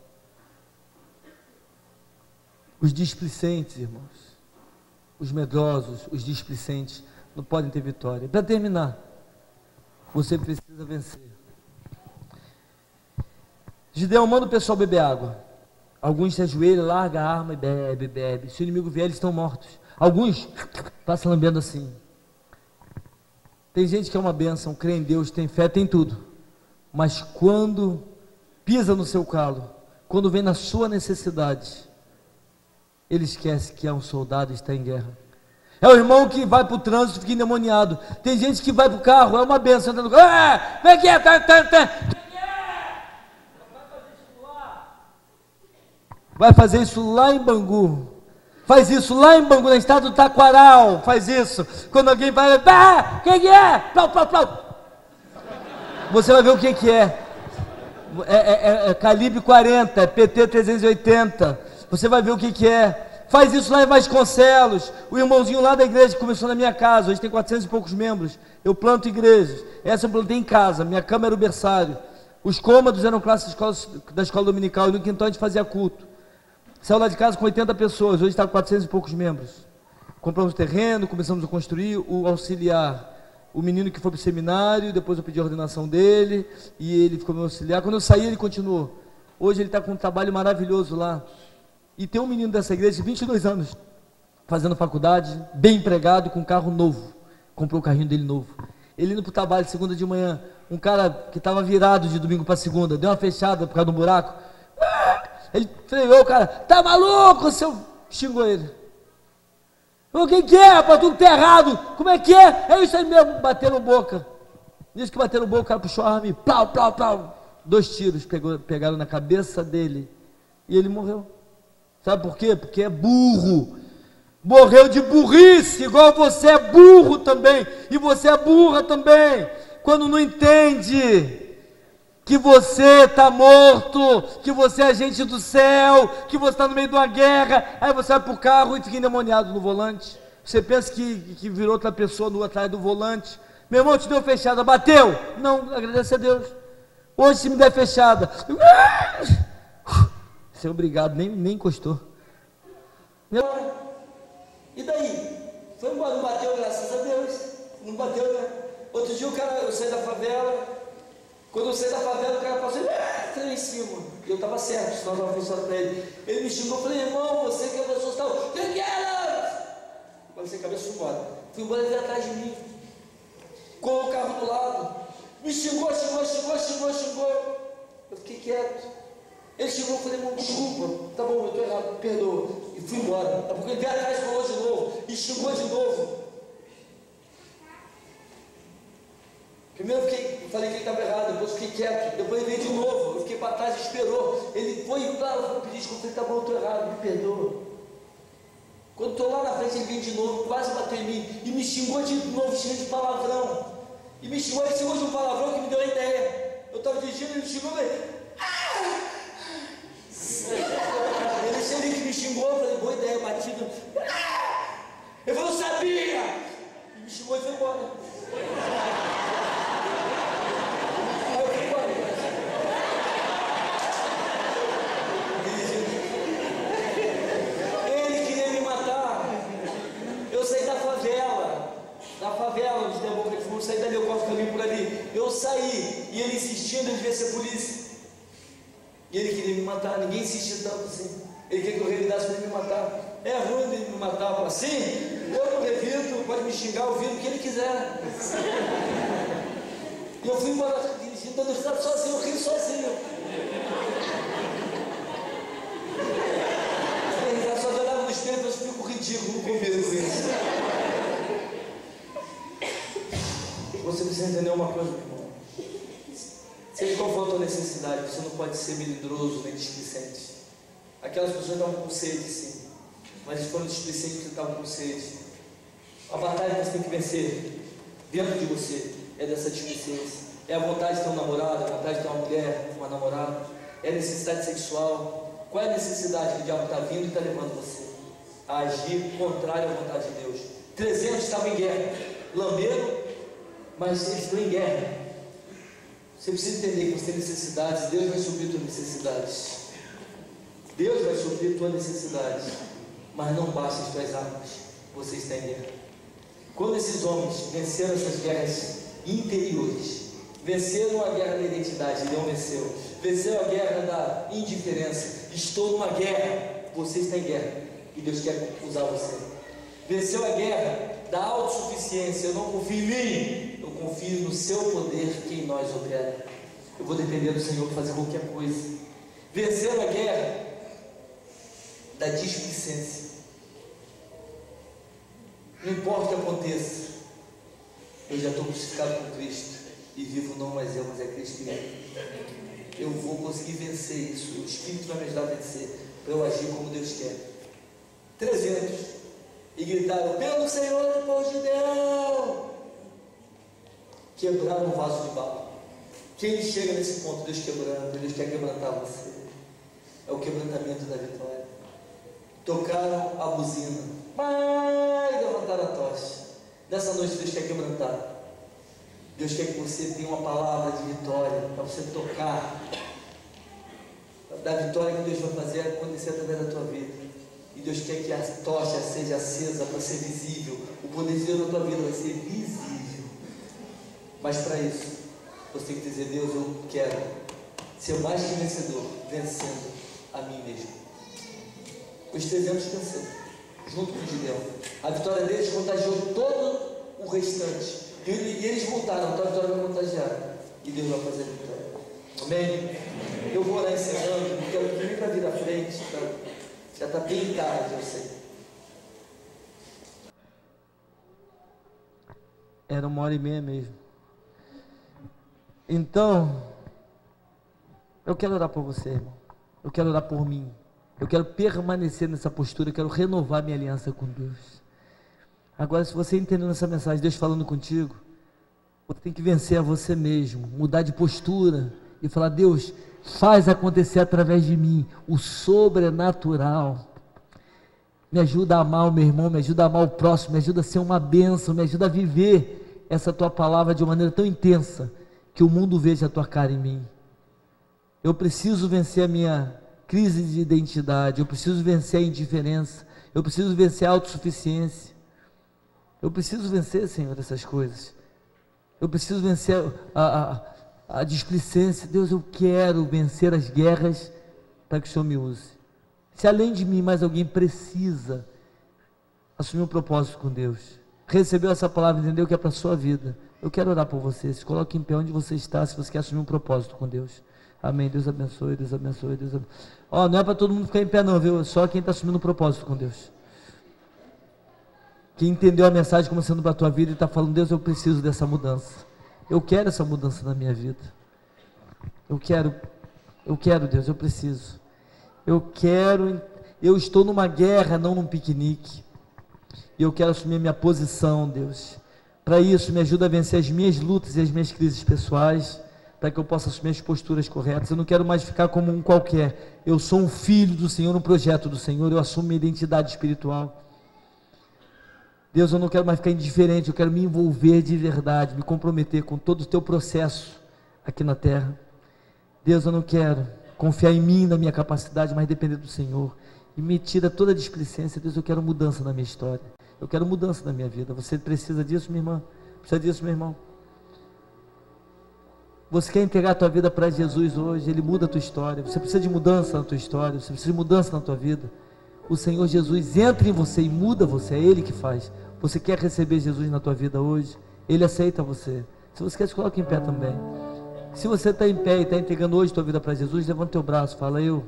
Os displicentes, irmãos, os medrosos, os displicentes, não podem ter vitória. Para terminar, você precisa vencer. Gideão, manda o pessoal beber água. Alguns se ajoelham, larga a arma e bebe. Se o inimigo vier, eles estão mortos. Alguns passam lambendo assim. Tem gente que é uma bênção, crê em Deus, tem fé, tem tudo. Mas quando pisa no seu calo, quando vem na sua necessidade, ele esquece que é um soldado e está em guerra. É o irmão que vai para o trânsito e fica endemoniado. Tem gente que vai para o carro, é uma bênção, entra no carro, vem aqui, vai fazer isso lá em Bangu. Faz isso lá em Bangu, no estado do Taquaral. Faz isso. Quando alguém vai, quem que é? Plau, plau, plau. Você vai ver o que é. É calibre 40, é PT 380. Você vai ver o que é. Faz isso lá em Vasconcelos. O irmãozinho lá da igreja que começou na minha casa. Hoje tem 400 e poucos membros. Eu planto igrejas. Essa eu plantei em casa. Minha cama era o berçário. Os cômodos eram classes da escola dominical. E no quintal a gente fazia culto. Saiu lá de casa com 80 pessoas. Hoje está com 400 e poucos membros. Compramos terreno, começamos a construir. O auxiliar, o menino que foi para o seminário, depois eu pedi a ordenação dele, e ele ficou meu auxiliar. Quando eu saí, ele continuou. Hoje ele está com um trabalho maravilhoso lá. E tem um menino dessa igreja de 22 anos, fazendo faculdade, bem empregado, com um carro novo. Comprou o carrinho dele novo. Ele indo para o trabalho segunda de manhã, um cara que estava virado de domingo para segunda, deu uma fechada por causa de um buraco. Ele freou, o cara, tá maluco, seu... Xingou ele. O que é, rapaz, tudo tá errado. Como é que é? É isso aí mesmo, bateram boca. Nisso que bateram boca, o cara puxou a arma e plau, plau, plau. 2 tiros pegaram na cabeça dele. E ele morreu. Sabe por quê? Porque é burro. Morreu de burrice, igual você é burro também. E você é burra também. Quando não entende que você está morto, que você é agente do céu, que você está no meio de uma guerra, aí você vai para o carro e fica endemoniado no volante. Você pensa que virou outra pessoa no atrás do volante. Meu irmão, te deu fechada, bateu? Não, agradece a Deus. Hoje se me der fechada, você é obrigado, nem encostou. E daí? Foi embora, não bateu, graças a Deus. Não bateu, né? Outro dia eu saí da favela. Quando eu saí da favela, o cara passou e em cima. E eu estava certo, senão eu estava funcionando para ele. Ele me xingou, eu falei, irmão, você que é pessoa tal, o que era? Quando você cabeça, fui embora. Fui embora, ele veio atrás de mim. Com o carro do lado. Me xingou. Eu fiquei quieto. Ele xingou, eu falei, irmão, desculpa. Tá bom, eu estou errado, me perdoa. E fui embora. É porque ele veio atrás e falou de novo. E xingou de novo. Primeiro eu falei que ele estava errado, depois eu fiquei quieto, depois ele veio de novo, eu fiquei para trás e esperou. Ele foi lá, eu pedi desculpa, eu falei, tá bom, eu estou errado, me perdoa. Quando estou lá na frente, ele veio de novo, quase bateu em mim, e me xingou de novo, cheio de palavrão. E me xingou, ele xingou de um palavrão que me deu a ideia. Eu estava dirigindo, ele me xingou, eu falei, ele chegou que me xingou, eu falei, boa ideia, batido. Ele falou, eu sabia! E me xingou e foi embora. Eu saí dali, eu corto o caminho por ali. Eu saí, e ele insistindo, ele devia ser polícia. E ele queria me matar, ninguém insistia tanto assim. Ele queria que eu revidasse para ele me matar. É ruim ele me matar assim? Eu não revido, pode me xingar, eu vido o que ele quiser. E eu fui embora dirigindo, dando estado sozinho, eu ri sozinho. Eu só olhava no espelho, eu fico ridículo comigo isso. Você precisa entender uma coisa, meu irmão. Seja qual for a tua necessidade, você não pode ser melindroso nem displicente. Aquelas pessoas estavam com sede, sim, mas eles foram displicentes porque estavam com sede. A batalha que você tem que vencer dentro de você é dessa displicência. É a vontade de ter um namorado, a vontade de ter uma mulher, uma namorada. É a necessidade sexual. Qual é a necessidade que o diabo está vindo e está levando você a agir contrário à vontade de Deus? 300 estavam em guerra, lamberam, mas eles estão em guerra. Você precisa entender que você tem necessidades. Deus vai suprir tuas necessidades. Deus vai suprir tuas necessidades. Mas não basta as tuas armas. Você está em guerra. Quando esses homens venceram essas guerras interiores, venceram a guerra da identidade, Leão venceu. Venceu a guerra da indiferença. Estou numa guerra. Você está em guerra. E Deus quer usar você. Venceu a guerra da autossuficiência. Eu não confio em mim. Eu confio no seu poder que em nós opera. Eu vou depender do Senhor para fazer qualquer coisa. Venceram a guerra da displicência. Não importa o que aconteça, eu já estou crucificado com Cristo e vivo não mais eu, mas é Cristo que vive. Eu vou conseguir vencer isso. O Espírito vai me ajudar a vencer, para eu agir como Deus quer. 300. E gritaram: pelo Senhor do povo de Gideão. Quebraram um vaso de barro. Quem chega nesse ponto, Deus quebrando, Deus quer quebrantar você. É o quebrantamento da vitória. Tocaram a buzina, mas levantaram a tocha. Nessa noite Deus quer quebrantar. Deus quer que você tenha uma palavra de vitória, para você tocar, da vitória que Deus vai fazer acontecer através da tua vida. E Deus quer que a tocha seja acesa para ser visível. O poder de Deus na tua vida vai ser visível. Mas para isso, você tem que dizer: Deus, eu quero ser mais que vencedor, vencendo a mim mesmo. Os 300 venceram, junto com Gideão. A vitória deles contagiou todo o restante. E eles voltaram, então a vitória vai contagiar. E Deus vai fazer a vitória. Amém? Eu vou orar encerrando, eu quero que venha para vir à frente. Já está bem tarde, eu sei. Era 1h30 mesmo. Então, eu quero orar por você, irmão. Eu quero orar por mim. Eu quero permanecer nessa postura. Eu quero renovar minha aliança com Deus. Agora, se você entendeu nessa mensagem, Deus falando contigo, você tem que vencer a você mesmo, mudar de postura e falar: Deus, faz acontecer através de mim o sobrenatural. Me ajuda a amar o meu irmão, me ajuda a amar o próximo, me ajuda a ser uma bênção, me ajuda a viver essa tua palavra de uma maneira tão intensa que o mundo veja a tua cara em mim. Eu preciso vencer a minha crise de identidade, eu preciso vencer a indiferença, eu preciso vencer a autossuficiência, eu preciso vencer, Senhor, essas coisas. Eu preciso vencer a displicência. Deus, eu quero vencer as guerras para que o Senhor me use. Se além de mim mais alguém precisa assumir um propósito com Deus, recebeu essa palavra, entendeu que é para a sua vida, eu quero orar por você. Se coloque em pé onde você está, se você quer assumir um propósito com Deus. Amém. Deus abençoe, Deus abençoe, Deus abençoe. Ó, não é para todo mundo ficar em pé não, viu? Só quem está assumindo um propósito com Deus. Quem entendeu a mensagem como sendo para a tua vida e está falando: Deus, eu preciso dessa mudança. Eu quero essa mudança na minha vida. Eu quero, Deus, eu preciso. Eu estou numa guerra, não num piquenique. E eu quero assumir a minha posição, Deus. Para isso, me ajuda a vencer as minhas lutas e as minhas crises pessoais, para que eu possa assumir as posturas corretas. Eu não quero mais ficar como um qualquer. Eu sou um filho do Senhor, um projeto do Senhor. Eu assumo minha identidade espiritual. Deus, eu não quero mais ficar indiferente, eu quero me envolver de verdade, me comprometer com todo o teu processo aqui na terra. Deus, eu não quero confiar em mim, na minha capacidade, mas depender do Senhor. E me tira toda a displicência. Deus, eu quero mudança na minha história. Eu quero mudança na minha vida. Você precisa disso, minha irmã? Precisa disso, meu irmão? Você quer entregar a tua vida para Jesus hoje? Ele muda a tua história. Você precisa de mudança na tua história. Você precisa de mudança na tua vida. O Senhor Jesus entra em você e muda você. É Ele que faz. Você quer receber Jesus na tua vida hoje? Ele aceita você. Se você quer, se coloque em pé também. Se você está em pé e está entregando hoje a tua vida para Jesus, levanta teu braço, fala: eu,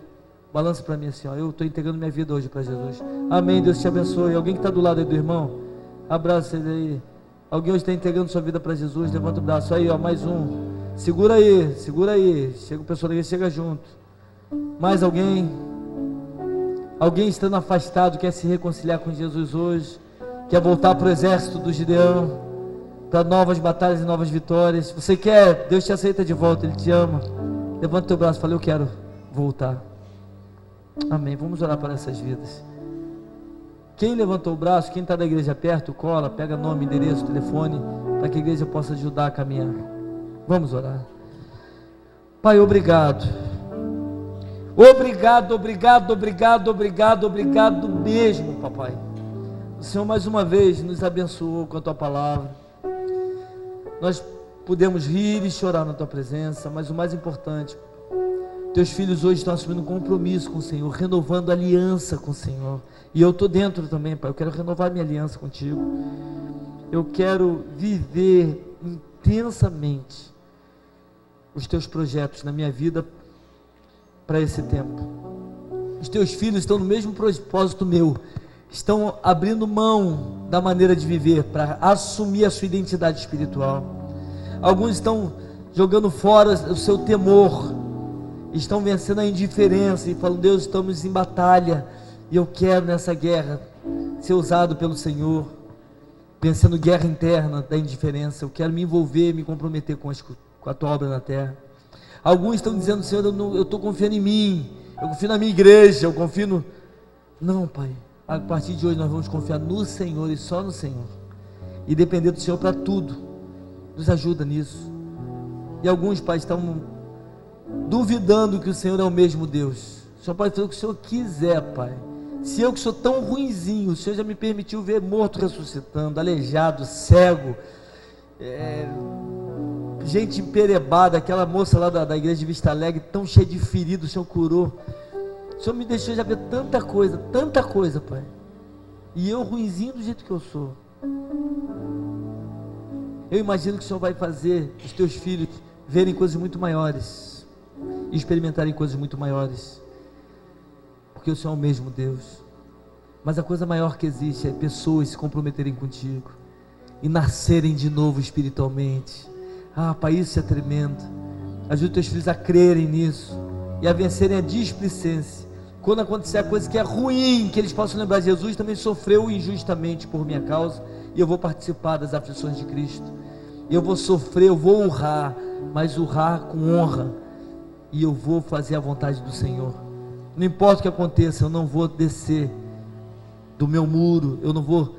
balança para mim assim, ó, eu estou entregando minha vida hoje para Jesus. Amém, Deus te abençoe. Alguém que está do lado aí do irmão, abraça ele aí. Alguém hoje está entregando sua vida para Jesus, levanta o braço aí, ó, mais um. Segura aí, chega o pessoal daqui, chega junto. Mais alguém? Alguém estando afastado, quer se reconciliar com Jesus hoje, quer voltar para o exército do Gideão, para novas batalhas e novas vitórias. Você quer? Deus te aceita de volta, Ele te ama. Levanta o teu braço e fala: eu quero voltar. Amém. Vamos orar para essas vidas. Quem levantou o braço, quem está da igreja perto, cola, pega nome, endereço, telefone, para que a igreja possa ajudar a caminhar. Vamos orar. Pai, obrigado. Obrigado mesmo, papai. O Senhor mais uma vez nos abençoou com a tua palavra. Nós podemos rir e chorar na tua presença, mas o mais importante, teus filhos hoje estão assumindo um compromisso com o Senhor, renovando a aliança com o Senhor. E eu estou dentro também, Pai. Eu quero renovar minha aliança contigo. Eu quero viver intensamente os teus projetos na minha vida para esse tempo. Os teus filhos estão no mesmo propósito meu, estão abrindo mão da maneira de viver para assumir a sua identidade espiritual. Alguns estão jogando fora o seu temor, estão vencendo a indiferença e falando: Deus, estamos em batalha, E eu quero nessa guerra ser usado pelo Senhor, pensando guerra interna da indiferença. Eu quero me envolver, me comprometer com a tua obra na terra. Alguns estão dizendo: Senhor, eu estou confiando em mim, eu confio na minha igreja, eu confio no... Não, Pai, a partir de hoje nós vamos confiar no Senhor e só no Senhor, e depender do Senhor para tudo. Nos ajuda nisso. E alguns, Pai, estão duvidando que o Senhor é o mesmo Deus. O Senhor pode fazer o que o Senhor quiser, Pai. Se eu que sou tão ruinzinho, o Senhor já me permitiu ver morto ressuscitando, aleijado, cego, gente emperebada, aquela moça lá da igreja de Vista Alegre, tão cheia de feridos, o Senhor curou. O Senhor me deixou já ver tanta coisa, Pai. E eu ruinzinho do jeito que eu sou. Eu imagino que o Senhor vai fazer os teus filhos verem coisas muito maiores e experimentarem coisas muito maiores, porque o Senhor é o mesmo Deus. Mas a coisa maior que existe é pessoas se comprometerem contigo e nascerem de novo espiritualmente. Ah, Pai, isso é tremendo. Ajuda teus filhos a crerem nisso e a vencerem a displicência. Quando acontecer a coisa que é ruim, que eles possam lembrar: Jesus também sofreu injustamente por minha causa, e eu vou participar das aflições de Cristo. Eu vou sofrer, eu vou honrar, mas honrar com honra, e eu vou fazer a vontade do Senhor. Não importa o que aconteça, eu não vou descer do meu muro, eu não vou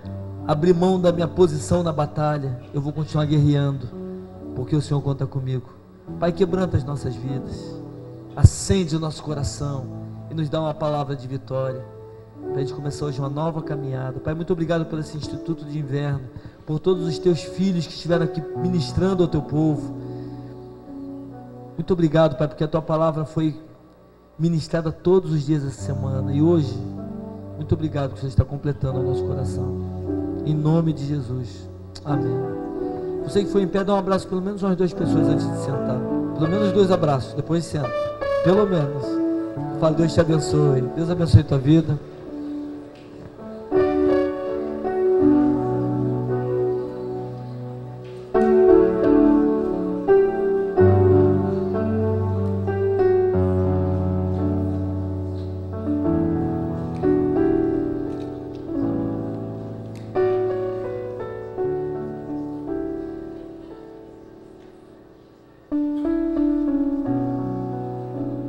abrir mão da minha posição na batalha, eu vou continuar guerreando, porque o Senhor conta comigo. Pai, quebranta as nossas vidas, acende o nosso coração e nos dá uma palavra de vitória, para a gente começar hoje uma nova caminhada. Pai, muito obrigado por esse Instituto de Inverno, por todos os teus filhos que estiveram aqui ministrando ao teu povo. Muito obrigado, Pai, porque a tua palavra foi ministrada todos os dias dessa semana, e hoje, muito obrigado que você está completando o nosso coração, em nome de Jesus, amém. Você que foi em pé, dá um abraço pelo menos umas 2 pessoas antes de sentar, pelo menos 2 abraços, depois senta, pelo menos. Fala: Deus te abençoe, Deus abençoe tua vida.